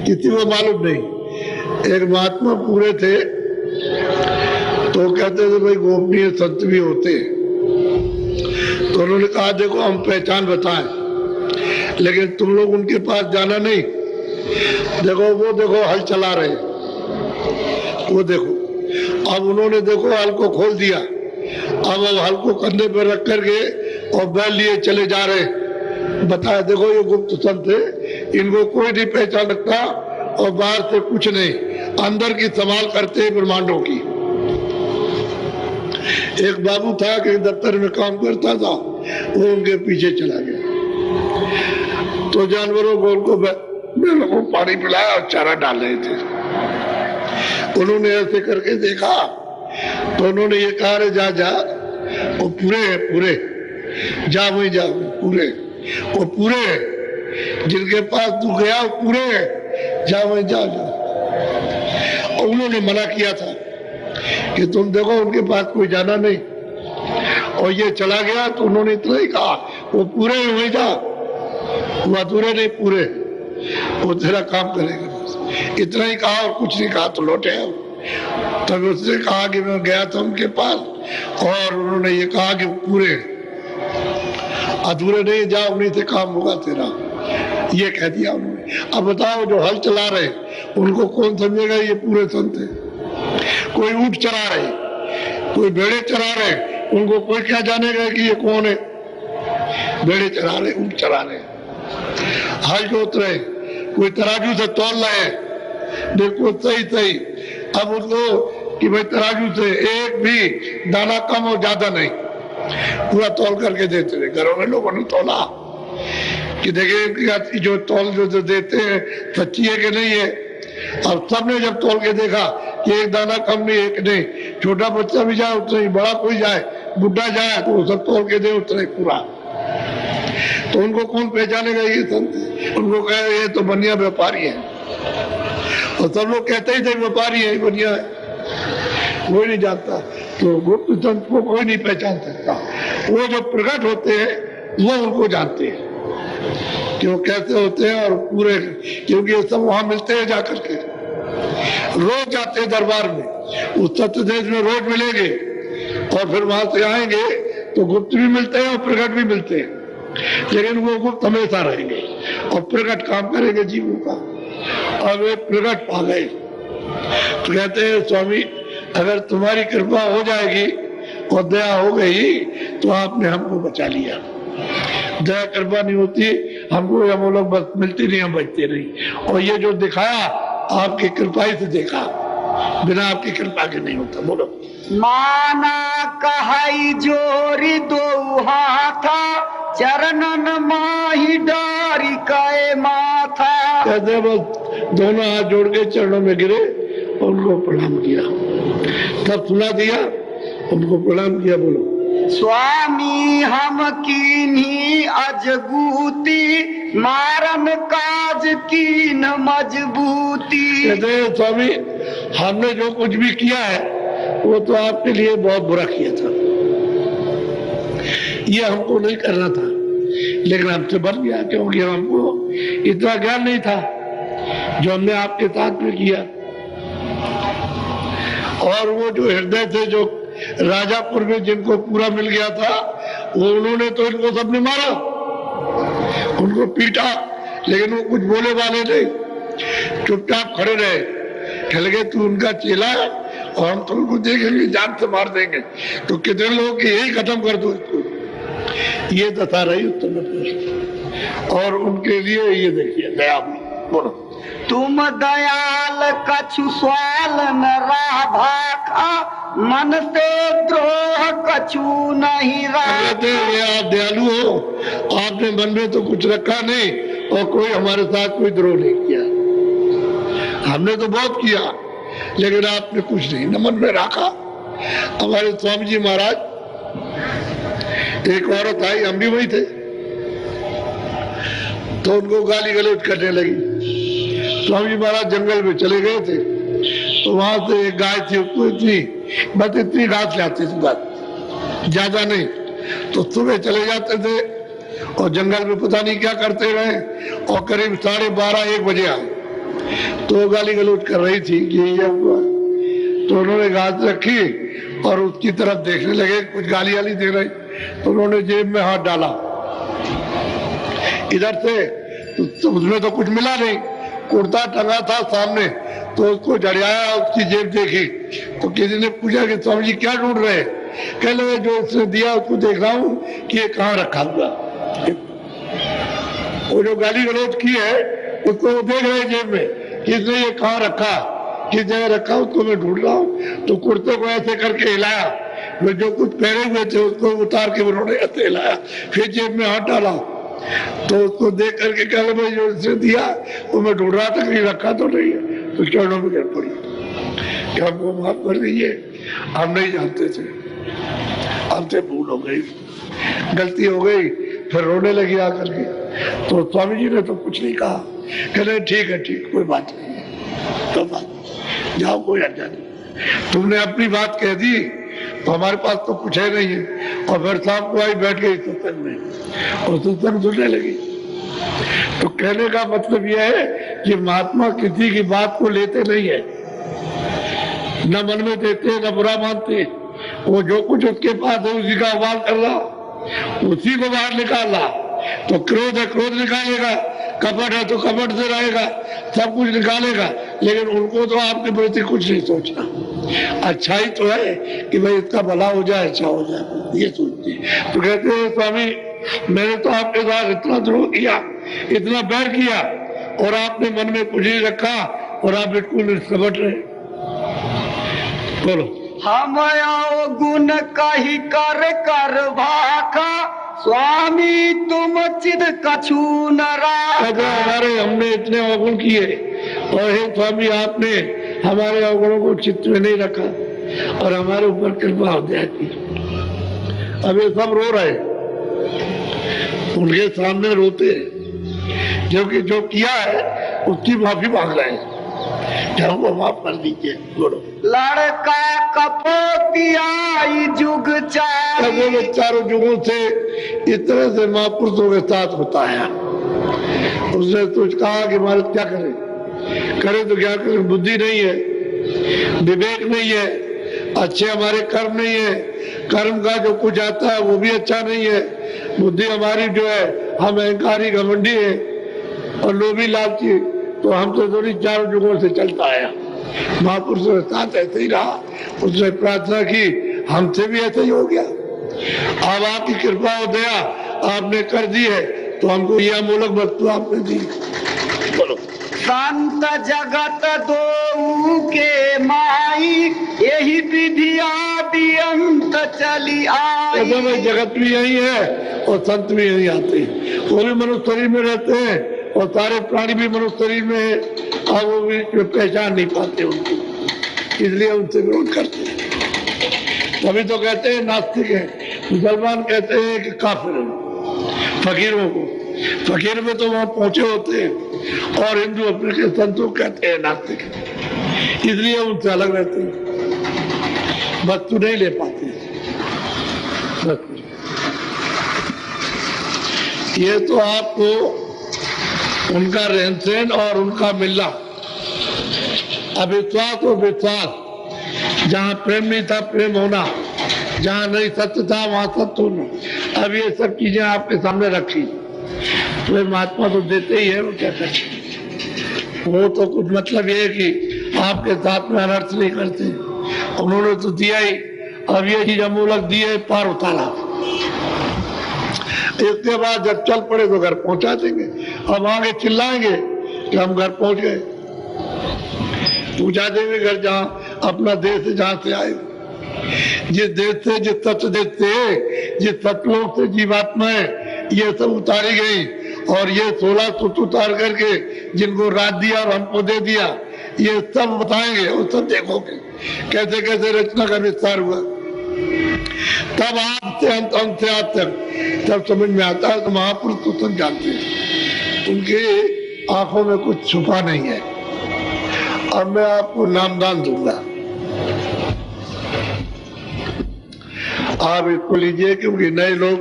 किसी को मालूम नहीं। एक महात्मा पूरे थे तो कहते थे भाई गोपनीय संत भी होते हैं। तो उन्होंने कहा देखो हम पहचान बताएं लेकिन तुम लोग उनके पास जाना नहीं। देखो हल चला रहे, वो देखो। अब उन्होंने देखो हल को खोल दिया। अब वो हल को कंधे पर रख करके और बैल लिए चले जा रहे। बताया देखो ये गुप्त संत है, इनको कोई नहीं पहचान सकता और बाहर से कुछ नहीं, अंदर की संभाल करते हैं ब्रह्मांडों की। एक बाबू था कि दफ्तर में काम करता था, वो उनके पीछे चला गया। तो जानवरों को उनको बैलों को पानी पिलाया और चारा डाल रहे थे। उन्होंने ऐसे करके देखा तो उन्होंने ये कहा रे जा वो पूरे जा वही जा पूरे, वो पूरे जिनके पास तू गया वो पूरे जा वही जा। और उन्होंने मना किया था कि तुम देखो उनके पास कोई जाना नहीं। और ये चला गया तो उन्होंने इतना ही कहा वो पूरे ही वही जा, वो अधूरे नहीं पूरे, वो तेरा काम करेगा। इतना ही कहा और कुछ नहीं कहा तो लौटे। तब उसने कहा कि मैं गया था उनके पास और उन्होंने ये कहा कि पूरे अधूरे नहीं, जा उन्हीं से काम होगा तेरा, ये कह दिया उन्होंने। अब बताओ जो हल चला रहे उनको कौन समझेगा ये पूरे संत है? कोई ऊंट चला रहे, कोई भेड़े चला रहे, उनको कोई क्या जानेगा कि ये कौन है? भेड़े चला रहे, ऊंट चला रहे, हल जोत रहे, कोई तराजू से तौल रहे, बिल्कुल सही। अब उनको कि भाई तराजू से एक भी दाना कम और ज्यादा नहीं, पूरा तौल करके देते रहे। घरों में लोगों ने तौला कि देखिए जो तौल जो देते हैं सच्ची है कि नहीं है। अब सबने जब तौल के देखा कि एक दाना कम नहीं, एक नहीं, छोटा बच्चा भी जाए उतना ही, बड़ा कोई जाए, बुढ़ा जाए तो वो सब तौल के दे उतना ही पूरा। तो उनको कौन पहचानेगा ये संत? उनको कहे ये तो बनिया व्यापारी है, और सब लोग कहते ही थे व्यापारी है, बनिया है, कोई नहीं जानता। तो गुप्त संत को कोई नहीं पहचान सकता। वो जो प्रकट होते हैं वो उनको जानते हैं कि वो कैसे होते हैं और पूरे, क्योंकि ये सब वहां मिलते हैं जाकर के, रोज जाते हैं दरबार में, उस सत्य देश में रोज मिलेंगे और फिर वहां से आएंगे तो गुप्त भी मिलते हैं और प्रकट भी मिलते हैं। लेकिन वो गुप्त हमेशा रहेंगे और प्रकट काम करेंगे जीवों का। और वे प्रकट पा गए तो कहते हैं स्वामी अगर तुम्हारी कृपा हो जाएगी और दया हो गई तो आपने हमको बचा लिया। दया कृपा नहीं होती हमको, हम लोग बस मिलती नहीं, हम बचते नहीं। और ये जो दिखाया आपकी कृपा ही से देखा, बिना आपकी कृपा के नहीं होता। बोलो। माना कहाई जोरी दो हाथा, चरणन माही डारी कए माथा। कहते बस दोनों हाथ जोड़ के चरणों में गिरे और उनको प्रणाम किया, तब सुना दिया, उनको प्रणाम किया। बोलो। स्वामी हम कीन्ही अजगूती, मारन काज कीन मजबूती। कहते स्वामी हमने जो कुछ भी किया है वो तो आपके लिए बहुत बुरा किया था, ये हमको नहीं करना था, लेकिन हमसे बन गया क्योंकि हमको इतना ज्ञान नहीं था जो हमने आपके साथ में किया। और वो जो हृदय थे जो राजापुर में जिनको पूरा मिल गया था, वो उन्होंने तो इनको सबने मारा, उनको पीटा, लेकिन वो कुछ बोले वाले नहीं, चुपचाप खड़े रहे। कह लगे तू उनका चेला है और हम तुमको देखेंगे जान से मार देंगे, तो कितने लोग की यही खत्म कर दो इसको। ये दशा रही उत्तर प्रदेश। और उनके लिए ये देखिए दया। बोलो। तुम दयाल कछु स्वाल न राह भाखा, मन से द्रोह कछु नहीं रहा। आप दयालु हो, आपने मन में तो कुछ रखा नहीं और कोई हमारे साथ कोई द्रोह नहीं किया। हमने तो बहुत किया लेकिन आपने कुछ नहीं न मन में रखा। हमारे स्वामी जी महाराज, एक औरत आई, हम भी वही थे, तो उनको गाली गलौज करने लगी। स्वामी जी महाराज जंगल में चले गए थे तो वहां से एक गाय थी, उसको इतनी घास लाते थे, बस ज्यादा नहीं। तो सुबह चले जाते थे और जंगल में पता नहीं क्या करते रहे और करीब 12:30-1 बजे आए। तो गाली गलौज कर रही थी कि ये हुआ। तो उन्होंने गाज रखी और उसकी तरफ देखने लगे, कुछ गाली वाली दे रही, तो उन्होंने जेब में हाथ डाला इधर से, तो उसमें तो कुछ मिला नहीं, कुर्ता टंगा था सामने, तो उसको जड़ियाया, उसकी जेब देखी, तो किसी ने पूछा कि स्वामी जी क्या ढूंढ रहे हैं? कह लगे जो उसने दिया उसको देख रहा हूं कि ये कहाँ रखा हुआ। वो जो गाली गलौज की है उसको वो देख रहे जेब में, किसने ये कहाँ रखा, किस जगह रखा, उसको मैं ढूंढ रहा हूँ। तो कुर्ते को ऐसे करके हिलाया, वो जो कुछ पहने हुए थे उसको उतार के उन्होंने ऐसे हिलाया, फिर जेब में हाथ डाला, तो उसको देख करके कह भाई जो उसने दिया वो मैं ढूंढ रहा था, कहीं रखा तो नहीं है। तो चरणों में गिर पड़ी कि हमको माफ कर दीजिए, हम नहीं जानते थे, हमसे भूल हो गई, गलती हो गई। फिर रोने लगी आकर के। तो स्वामी जी ने तो कुछ नहीं कहा, कह रहे ठीक है, ठीक, कोई बात नहीं, तो बात जाओ, कोई हर्जा नहीं, तुमने अपनी बात कह दी तो हमारे पास तो कुछ है नहीं है। और फिर शाम को आई, बैठ गई सत्संग में और सत्संग सुनने लगी। तो कहने का मतलब यह है कि महात्मा किसी की बात को लेते नहीं है, न मन में देते न बुरा मानते, वो जो कुछ उसके पास है उसी का अहवाल कर रहा, उसी को बाहर निकाल रहा। तो क्रोध है, क्रोध निकालेगा, कपट है तो कपट से रहेगा, सब कुछ निकालेगा, लेकिन उनको तो आपके प्रति कुछ नहीं सोचना। अच्छा ही तो है कि भाई इसका भला हो जाए, अच्छा हो जाए, ये सोचते हैं। तो कहते हैं स्वामी मैंने तो आपके साथ इतना द्रोह किया, इतना बैर किया, और आपने मन में कुछ नहीं रखा और आप बिल्कुल निष्कपट रहे। बोलो। हम आओ गुण कही कर भाका, स्वामी तुम चिद कछु न राखा। हमारे हमने इतने अवगुण किए और हे स्वामी आपने हमारे अवगुणों को चित्त में नहीं रखा और हमारे ऊपर कृपा हो जाती। अब ये सब रो रहे, उनके सामने रोते, क्योंकि जो किया है उसकी माफी मांग रहे हैं, जहाँ वो माफ कर दीजिए। बोलो। लड़का कपोतियाई जुग चारी, चारों जुगों से इस तरह से महापुरुषों के साथ होता है। उसने तो कहा कि महाराज क्या करें, करें तो क्या करें, बुद्धि नहीं है, विवेक नहीं है, अच्छे हमारे कर्म नहीं है, कर्म का जो कुछ आता है वो भी अच्छा नहीं है, बुद्धि हमारी जो है हम अहंकारी घमंडी है और लोभी लालची, तो हम तो थोड़ी चारों जुगों से चलता आया। महापुरुषों के साथ ऐसे ही रहा, उसने प्रार्थना की, हमसे भी ऐसे ही हो गया। अब आपकी कृपा हो गया, आपने कर दी है, तो हमको यह अमूलक वस्तु आपने दी। बोलो। संत जगत दो के माई, यही विधि आदि अंत चली आई। जगत भी यही है और संत भी यही आते हैं, वो भी मनुष्य शरीर में रहते हैं और सारे प्राणी भी मनुष्य शरीर में है, और वो भी पहचान नहीं पाते उनको, इसलिए उनसे विरोध करते हैं। तभी तो कहते हैं नास्तिक है, मुसलमान कहते हैं कि काफिर है फकीरों को, फकीर में तो वहां पहुंचे होते हैं, और हिंदू अपने के संतों कहते हैं नास्तिक, इसलिए उनसे अलग रहते हैं, वस्तु नहीं ले पाते। ये तो आपको उनका रहन सहन और उनका मिलना, अविश्वास और विश्वास, जहाँ प्रेम नहीं था प्रेम होना, जहाँ नहीं सत्य था वहां सत्य होना, अब ये सब चीजें आपके सामने रखी, तो महात्मा तो देते ही है, वो क्या करते, वो तो कुछ मतलब ये है कि आपके साथ में अनर्थ नहीं करते, उन्होंने तो दिया ही। अब ये चीज अमूलक दी है, पार उतारा, इसके बाद जब चल पड़े तो घर पहुंचा देंगे। अब आगे चिल्लाएंगे कि हम घर पहुंच गए, पहुंचा देंगे घर जहां अपना देश है, जहां से आए, जिस देश से, जिस सत्य देश से, जिस सतलोक से जीवात्मा है, ये सब उतारी गई, और ये 16 सूत्र उतार करके जिनको रात दिया और हमको दे दिया, ये सब बताएंगे और सब देखोगे कैसे कैसे रचना का विस्तार हुआ। तब आप से अंत से आप तक तब समझ में आता है। तो महापुरुष तो सब जानते हैं, उनके आंखों में कुछ छुपा नहीं है। अब मैं आपको नामदान दूंगा, आप इसको लीजिए, क्योंकि नए लोग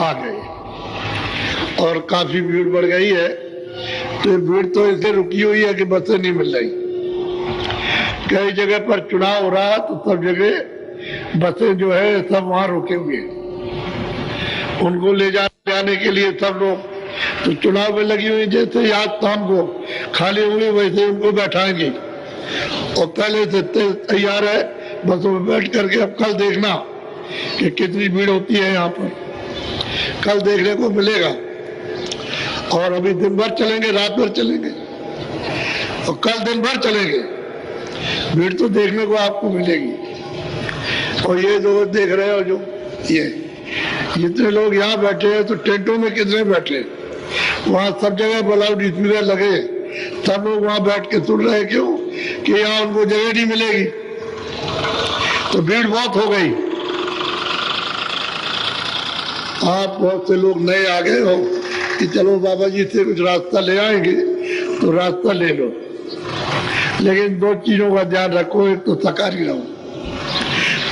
आ गए और काफी भीड़ बढ़ गई है। तो भीड़ तो ऐसे रुकी हुई है कि बसें नहीं मिल रही। कई जगह पर चुनाव हो रहा तो सब जगह बसें जो है सब वहां रुके हुए हैं, उनको ले जाने के लिए सब लोग तो चुनाव में लगी हुई। जैसे आज शाम को खाली होंगे वैसे उनको बैठाएंगे और पहले से तैयार है बसों में बैठ करके। अब कल देखना कि कितनी भीड़ होती है यहाँ पर, कल देखने को मिलेगा। और अभी दिन भर चलेंगे, रात भर चलेंगे और कल दिन भर चलेंगे, भीड़ तो देखने को आपको मिलेगी। और ये जो देख रहे हो, जो ये जितने लोग यहाँ बैठे हैं तो टेंटों में कितने बैठे, वहाँ सब जगह लाउड स्पीकर लगे, सब लोग वहाँ बैठ के सुन रहे हैं। क्यों? कि यहाँ उनको जगह नहीं मिलेगी, तो भीड़ बहुत हो गई। आप बहुत से लोग नए आ गए हो कि चलो बाबा जी से कुछ रास्ता ले आएंगे, तो रास्ता ले लो, लेकिन दो चीजों का ध्यान रखो। एक तो शाकाहारी रहो,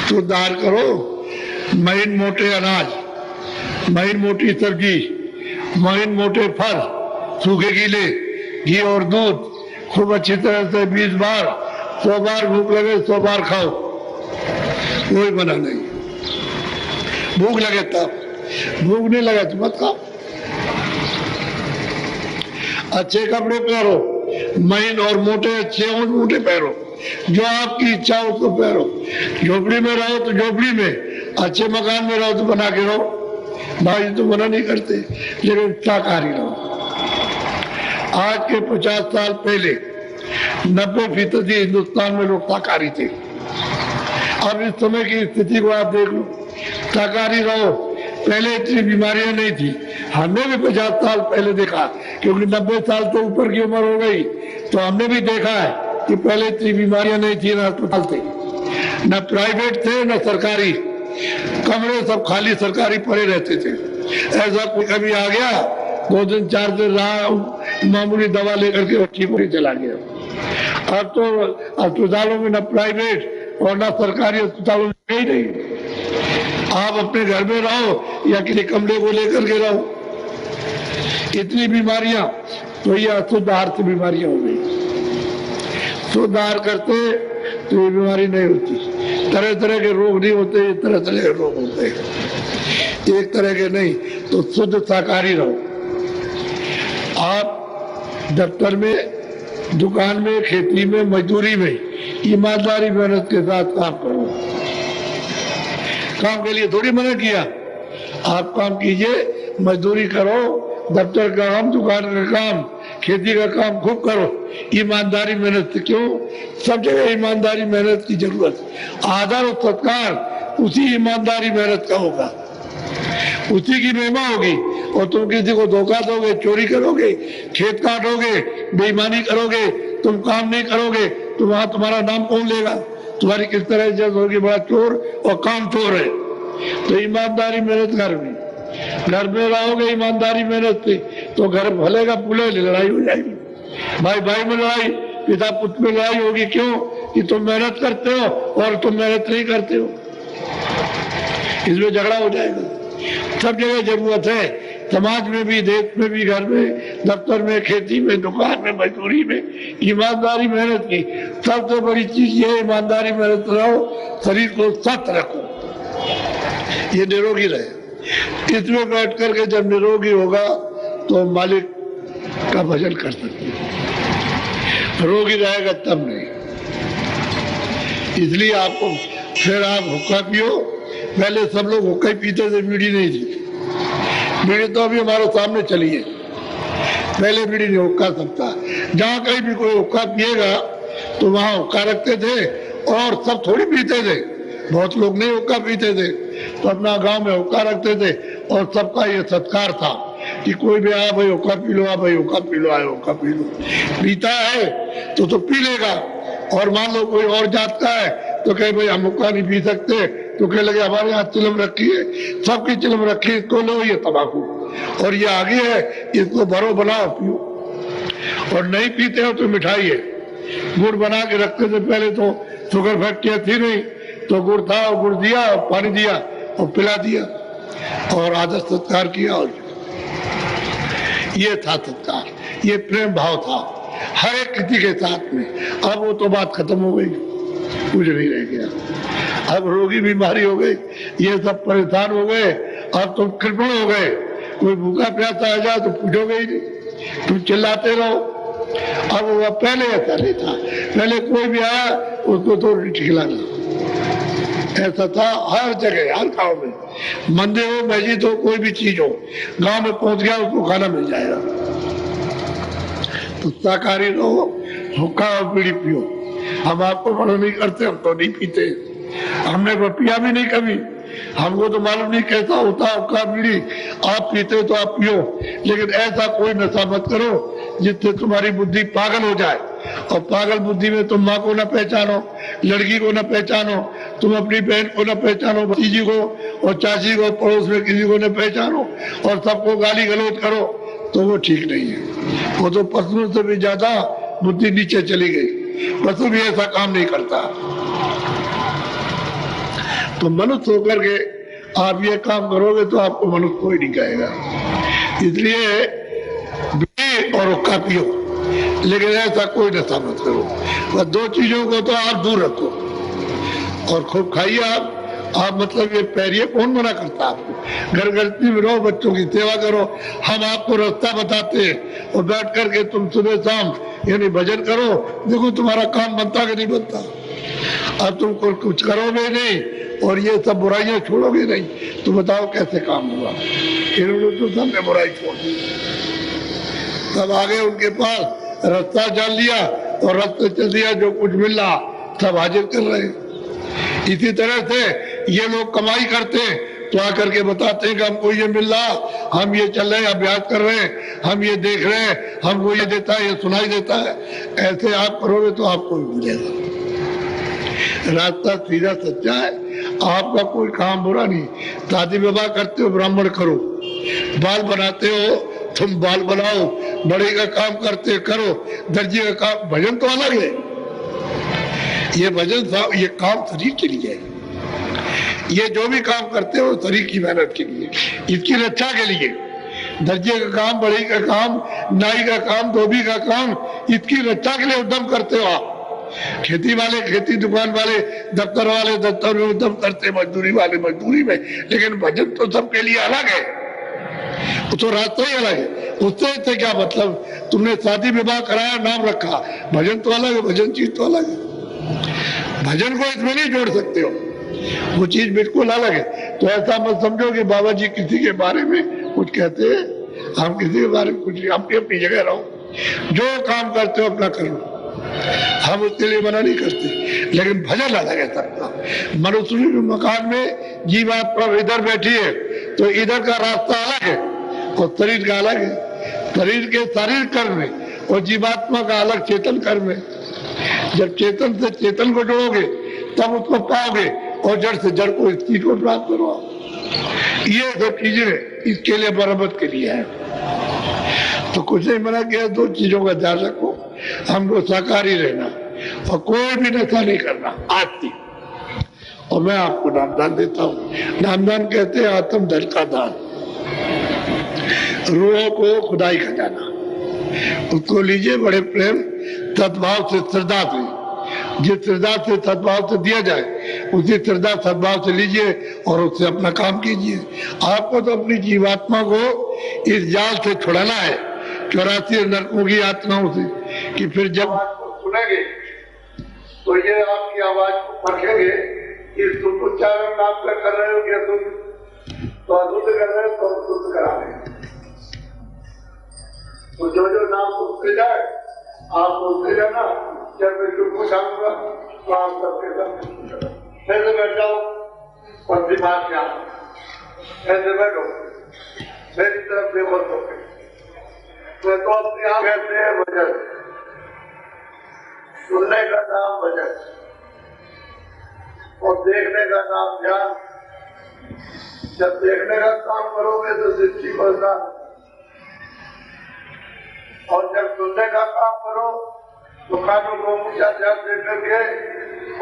सुधार करो, महीन मोटे अनाज, महीन मोटी सब्जी, महीन मोटे फल, सूखे गीले, घी और दूध खूब अच्छी तरह से 20 बार 100 बार भूख लगे 100 बार खाओ, कोई मना नहीं। भूख लगे तब, भूख नहीं लगे तो मत खाओ। अच्छे कपड़े पहनो, महीन और मोटे, अच्छे और मोटे पहनो, जो आपकी इच्छा हो उसको पहनो। झोपड़ी में रहो तो झोपड़ी में, अच्छे मकान में रहो तो बना के रहो, भाई तो मना नहीं करते, लेकिन शाकाहारी रहो। आज के 50 साल पहले 90% हिंदुस्तान में लोग शाकाहारी थे। अब इस समय की स्थिति को आप देख लो, शाकाहारी रहो। पहले इतनी बीमारियां नहीं थी, हमने भी 50 साल पहले देखा, क्योंकि 90 साल तो ऊपर की उम्र हो गई, तो हमने भी देखा है कि पहले इतनी बीमारियां नहीं थी, न अस्पताल थे, न प्राइवेट थे न सरकारी, कमरे सब खाली सरकारी पड़े रहते थे। ऐसा कोई कभी आ गया 2 दिन 4 दिन रहा, मामूली दवा लेकर के ठीक होकर चला गया। अब तो अस्पतालों में न प्राइवेट और न सरकारी अस्पतालों में गई नहीं। आप अपने घर में रहो या किसी कमरे को लेकर के रहो, इतनी बीमारियां, तो ये अशुद्ध आहार से बीमारियां हो गई। शुद्ध आहार करते तो ये बीमारी नहीं होती, तरह तरह के रोग नहीं होते, तरह तरह के रोग होते हैं, एक तरह के नहीं। तो शुद्ध शाकाहारी रहो। आप दफ्तर में, दुकान में, खेती में, मजदूरी में ईमानदारी मेहनत के साथ काम करो। काम के लिए थोड़ी मना किया, आप काम कीजिए, मजदूरी करो, दफ्तर का काम, दुकान का काम, खेती का काम खूब करो, ईमानदारी मेहनत से। क्यों? सब जगह ईमानदारी मेहनत की जरूरत। आदर और सत्कार उसी ईमानदारी मेहनत का होगा, उसी की महिमा होगी। और तुम किसी को धोखा दोगे, चोरी करोगे, खेत काटोगे, बेईमानी करोगे, तुम काम नहीं करोगे, तो वहां तुम्हारा नाम कौन लेगा? तुम्हारी किस तरह इज्जत होगी? बड़ा चोर और काम चोर है। तो ईमानदारी मेहनत घर में रहोगे ईमानदारी मेहनत से, तो घर भलेगा पुले, लड़ाई हो जाएगी, भाई भाई में लड़ाई, पिता पुत्र में लड़ाई होगी। क्यों? कि तुम मेहनत करते हो और तुम मेहनत नहीं करते हो, इसमें झगड़ा हो जाएगा। सब जगह जरूरत है, समाज में भी, देश में भी, घर में, दफ्तर में, खेती में, दुकान में, मजदूरी में, ईमानदारी मेहनत की सबसे बड़ी चीज ये, ईमानदारी मेहनत रहो, शरीर को स्वस्थ रखो, ये निरोगी रहे। इसमें बैठ करके जब निरोगी होगा तो मालिक का भजन कर सकते, रोगी रहेगा तब नहीं। इसलिए आपको फिर आप हुक्का पियो। पहले सब लोग हुक्का ही पीते थे, बीड़ी नहीं थी। बीड़ी तो अभी हमारे सामने चली है, पहले बीड़ी नहीं, हुक्का सबका। जहाँ कहीं भी कोई हुक्का पिएगा तो वहाँ हुक्का रखते थे, और सब थोड़ी पीते थे, बहुत लोग नहीं हुक्का पीते थे, तो अपना गांव में हुक्का रखते थे, और सबका ये सत्कार था कि कोई भी आया, भाई हुक्का पी लो, आ भाई हुक्का पी लो, आए हुक्का पी लो। पीता है तो पी लेगा। और मान लो कोई और जात का है तो कहे भाई हम हुक्का नहीं पी सकते, तो कहे लगे हमारे यहाँ चिलम रखी है, सबकी चिलम रखी है, इसको लो, ये तंबाकू, और ये आगे है, इसको भरो, बनाओ, पियो। और नहीं पीते हो तो मिठाई है, गुड़ बना के रखते थे पहले, तो शुगर फैक्ट्रियाँ थी नहीं, तो गुड़ था, और गुड़ दिया, और पानी दिया, और पिला दिया, और आदर सत्कार किया, और ये था सत्कार। ये प्रेम भाव था हर एक किसी के साथ में। अब वो तो बात खत्म हो गई, कुछ नहीं रह गया। अब रोगी बीमारी हो गई, ये सब परेशान हो गए, अब तुम कृपण हो गए। कोई भूखा प्यासा आ जाए तो पूछोगे ही नहीं, तुम चिल्लाते रहो। अब वो पहले ऐसा नहीं था, पहले कोई भी आया उसको तो खिलाना, ऐसा था हर जगह, हर गांव में, मंदिर हो, मस्जिद हो, कोई भी चीज हो, गांव में पहुंच गया उसको खाना मिल जाएगा। तो शाकाहारी रहो, हुक्का और बीड़ी पियो। हम आपको मना नहीं करते, हम तो नहीं पीते, हमने पिया भी नहीं कभी, हमको तो मालूम नहीं कैसा होता हुक्का बीड़ी। आप पीते तो आप पियो, लेकिन ऐसा कोई नशा मत करो जिससे तुम्हारी बुद्धि पागल हो जाए। और पागल बुद्धि में तुम माँ को न पहचानो, लड़की को न पहचानो, तुम अपनी बहन को न पहचानो, भतीजी को और चाची को, पड़ोस में किसी को न पहचानो और सबको गाली गलौज करो, तो वो ठीक नहीं है। वो तो पशुओं से भी ज्यादा बुद्धि नीचे चली गई। पशु भी ऐसा काम नहीं करता। तो मनुष्य होकर के आप ये काम करोगे तो आपको मनुष्य कोई नहीं कहेगा। इसलिए बीड़ी और हुक्का पियो, लेकिन ऐसा कोई नशा मत करो। बस दो चीजों को तो आप दूर रखो और खूब खाइए। आप मतलब ये पैरिए, कौन मना करता आपको? घर गृहस्थी में रहो, बच्चों की सेवा करो, हम आपको रास्ता बताते हैं और बैठ करके तुम सुबह शाम यानी भजन करो। देखो तुम्हारा काम बनता कि नहीं बनता। अब तुम कुछ करोगे नहीं और ये सब बुराइयां छोड़ोगे नहीं, तो बताओ कैसे काम होगा। इन्होंने तो सबने बुराई छोड़ दी, तब आगे उनके पास रास्ता जान लिया और रास्ते चल दिया, जो कुछ मिल रहा सब हाजिर कर रहे। इसी तरह से ये लोग कमाई करते हैं तो आकर के बताते हैं कि हमको ये मिल रहा, हम ये चल रहे हैं, अभ्यास कर रहे हैं, हम ये देख रहे हैं, हमको ये देता है, ये सुनाई देता है। ऐसे आप करोगे तो आपको भी मिलेगा। रास्ता सीधा सच्चा है, आपका कोई काम बुरा नहीं। शादी विवाह करते हो ब्राह्मण करो, बाल बनाते हो तुम बाल बनाओ, बड़े का काम करते करो, दर्जी का काम। भजन तो अलग है, ये भजन ये काम शरीर के लिए है। ये जो भी काम करते हो शरीर की मेहनत के लिए, इसकी रक्षा के लिए। दर्जे का काम, बड़ी का काम, नाई का काम, धोबी का काम, इसकी रक्षा के लिए उद्यम करते हो आप। खेती वाले खेती, दुकान वाले, दफ्तर वाले दफ्तर में उद्यम करते, मजदूरी वाले मजदूरी में। लेकिन भजन तो सबके लिए अलग है, वो तो रास्ता ही अलग है। उससे क्या मतलब? तुमने शादी विवाह कराया, नाम रखा, भजन तो अलग है, भजन चीज तो अलग है। भजन को इसमें नहीं जोड़ सकते हो, वो चीज बिल्कुल अलग है। तो ऐसा मत समझो कि बाबा जी किसी के बारे में कुछ कहते हैं, हम किसी के बारे में कुछ नहीं, अपनी अपनी जगह रहो, जो काम करते हो अपना करो, हम उसके लिए मना नहीं करते। लेकिन भजन अलग है सबका। मनुष्य मकान में जीवात्मा इधर बैठी है तो इधर का रास्ता अलग है और शरीर का अलग है। शरीर के शारीरिक कर्म है और जीवात्मा का अलग चेतन कर्म है। जब चेतन से चेतन को जोड़ोगे तब उसको पाओगे और जड़ से जड़ को, इस चीज को प्राप्त करो। ये सब चीजें इसके लिए बराबर के लिए है। तो कुछ नहीं मना किया, दो चीजों का ध्यान रखो, हमको शाकाहारी रहना और कोई भी नशा नहीं करना आती। और मैं आपको नामदान देता हूँ। नामदान कहते हैं आत्म धन का दान, रूह को खुदाई खजाना। उसको लीजिए बड़े प्रेम सद्भाव से, श्रद्धा से, जिस श्रद्धा से सद्भाव से दिया जाए उसी श्रद्धा सद्भाव से लीजिए और उससे अपना काम कीजिए। आपको तो अपनी जीवात्मा को इस जाल से छुड़ाना है, 84 नरकों की आत्माओं से, कि फिर जब सुनेंगे तो ये आपकी आवाज को परखेंगे कि तुम उच्चारण नाम का कर रहे हो कि तुम तो अशुद्ध कर रहे हो तो शुद्ध करा रहे हो। तो जो जो नाम सुनते जाए आप बोलते जाना, जब मैं तुम पूछाऊंगा तो आप सबके साथ ऐसे बैठ जाओ और दिमाग क्या ऐसे बैठो, मेरी तरफ से बोल सकते तो अपने आप कहते हैं भजन। सुनने का नाम भजन और देखने का नाम ध्यान। जब देखने का काम करोगे तो दृष्टि बढ़ता और जब सुनने का काम करो तो कानों को ऊंचा ध्यान दे करके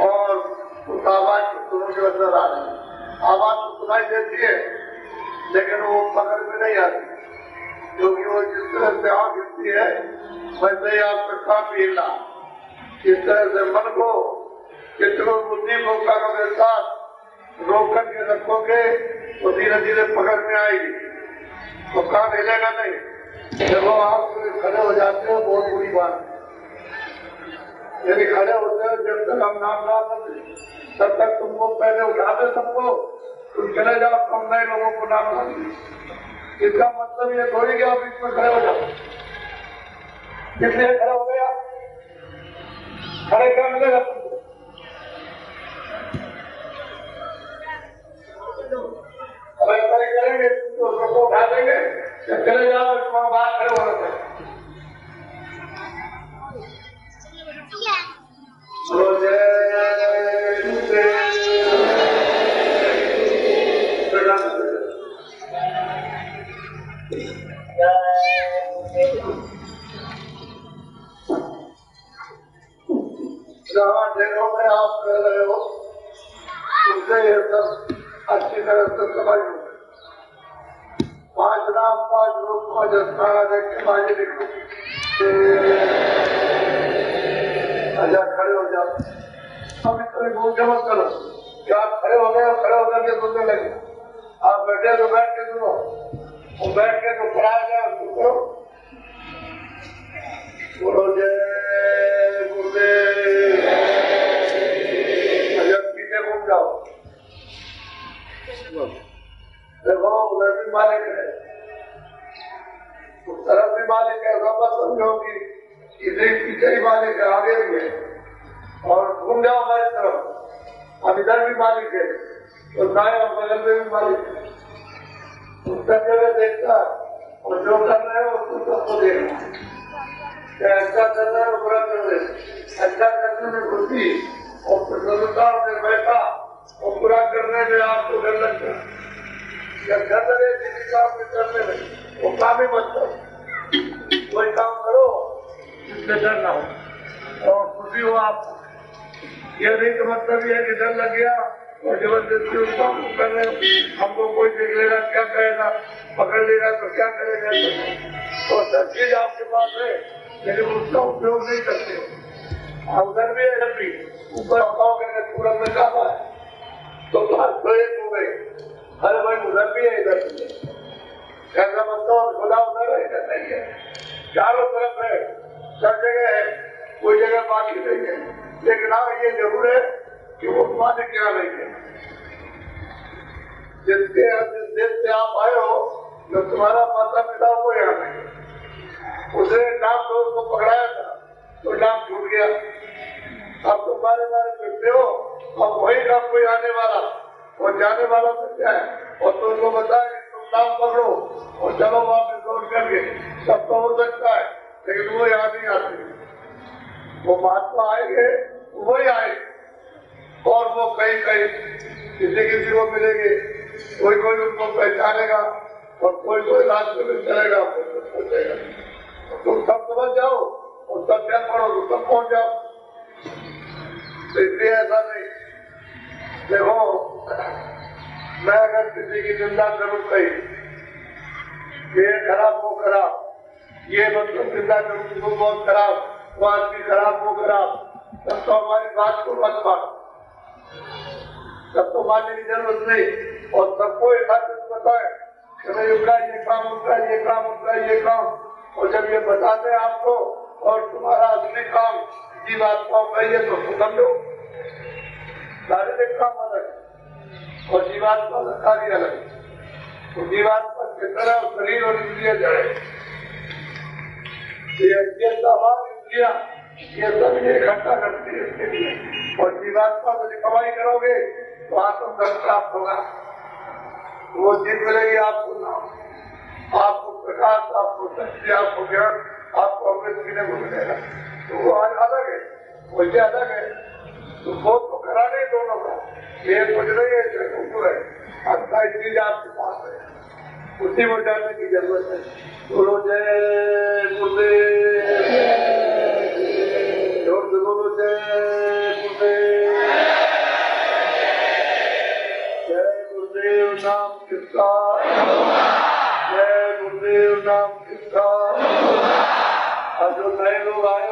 और उस आवाज को सुनोगे असर आ रही। आवाज तो सुनाई देती है लेकिन वो पकड़ में नहीं आती। क्योंकि वो जिस तरह से आग हिलती है वैसे ही आपका काफी हिलना। इस तरह से मन को कितनों बुद्धि को कानों के साथ रोक करके रखोगे तो धीरे धीरे पकड़ में आएगी, तो कान हिलेगा नहीं। जब आप खड़े हो जाते हो बहुत बुरी बात है, यदि खड़े होते हो जब तक हम नाम ना लें तब तक तुमको पहले उठाते सबको, तुम चले जाओ कम नए लोगों को नाम ना लें। इसका मतलब ये थोड़ी कि आप इसमें खड़े हो जाओ। किसलिए खड़े हो गए आप? खड़े क्या मिलेगा तुमको? अगर खड़े करेंगे तो सबको उठा देंगे, जब चले जाओ तो बाहर खड़े होना चाहिए। जहाँ जगहों में आप रह रहे हो उससे ये सब अच्छी तरह से समझ लो। 5 नाम 5 रूप 5 स्थान देख के बाजी लिखो। अच्छा खड़े हो जाओ, अब इतने भूल मत करो कि आप खड़े हो गए और खड़े होकर के सुनने लगे। आप बैठे तो बैठ के सुनो, और बैठ के तो खड़ा जाओ करो। बोलो जय गुरुदेव। जब पीछे घूम जाओ, देखो उधर भी मालिक है, उस तरफ भी मालिक है, सब समझो कि इधर पीछे ही मालिक है, आगे भी है। और घूम जाओ हमारी तरफ, अब इधर भी मालिक है, तो दाएं और बगल में भी मालिक है। उसका जगह देखता और जो कर रहे हो उसको सबको देखना। क्या अच्छा कर रहे हो बुरा कर रहे, अच्छा करने में खुशी और प्रसन्नता से बैठा और बुरा करने में आपको डर लगता है। या कर रहे किसी काम में करने में वो काम ही मत करो, कोई काम करो जिससे डर ना हो और खुशी हो आपको। यह नहीं तो मतलब ये है कि डर लग गया और जबरदस्ती उस काम को कर रहे हो, हमको कोई देख लेगा क्या कहेगा, पकड़ लेगा तो क्या करेगा। तो सब चीज आपके पास है लेकिन उसका उपयोग नहीं करते। उधर भी है, भी ऊपर सूरत में काम है तो एक हो गए। अरे भाई उधर भी है इधर भी है, ऐसा मतलब खुदा उधर है इधर नहीं है, चारों तरफ है, सब जगह है, कोई जगह बाकी नहीं है। लेकिन हाँ ये जरूर है कि वो तुम्हारे क्या नहीं है। जिस देश से आप आए हो जो तुम्हारा माता पिता वो यहाँ नहीं है। उसे नाम तो उसको पकड़ाया था तो नाम छूट गया। अब तुम बारे बारे फिरते हो, अब वही का कोई आने वाला और जाने वाला तो क्या है, और तुमको बताया कि तुम नाम पकड़ो और चलो वापस लौट करके, सब तो हो सकता है लेकिन वो यहाँ नहीं आते। वो महात्मा आएंगे वही आए और वो कहीं कहीं किसी किसी को मिलेंगे, कोई कोई उनको पहचानेगा और कोई कोई रास्ते में चलेगा, पहुंचेगा। तुम सब समझ जाओ और सब क्या पढ़ो तो सब पहुंच जाओ। तो इसलिए ऐसा नहीं। देखो मैं अगर किसी की निंदा करूँ कहीं, ये खराब वो खराब, ये मतलब निंदा करूँ वो बहुत खराब, वो आदमी खराब वो खराब, तब तो हमारी बात को मत मानो, तब तो मानने की जरूरत नहीं। और सबको एक हाथ बताए उनका ये काम उनका ये काम उनका ये काम, और जब ये बताते हैं आपको और तुम्हारा असली काम जीवात्माओं का ये तो समझो। शारीरिक काम अलग और जीवात्मा का कार्य अलग। तो जीवात्मा की तरह शरीर और इंद्रिय जड़े, ये सामान इंद्रिया ये सब ये इकट्ठा करती है इसके लिए। और जीवात्मा यदि कमाई करोगे तो आत्मधन प्राप्त होगा, वो चीज मिलेगी आपको नाम, आपको प्रकाश, आपको शक्ति, आपको ज्ञान, आपको अमृत पीने को मिलेगा। तो वो अलग है, वैसे अलग है। तो वो तो करा नहीं दोनों का, ये कुछ नहीं है, है अच्छा चीज आपके पास है, उसी को जानने की जरूरत है। बोलो जय गुरुदेव, बोलो जय गुरुदेव। जय गुरुदेव नाम किसका, जय गुरुदेव नाम किसका? और जो नए लोग आए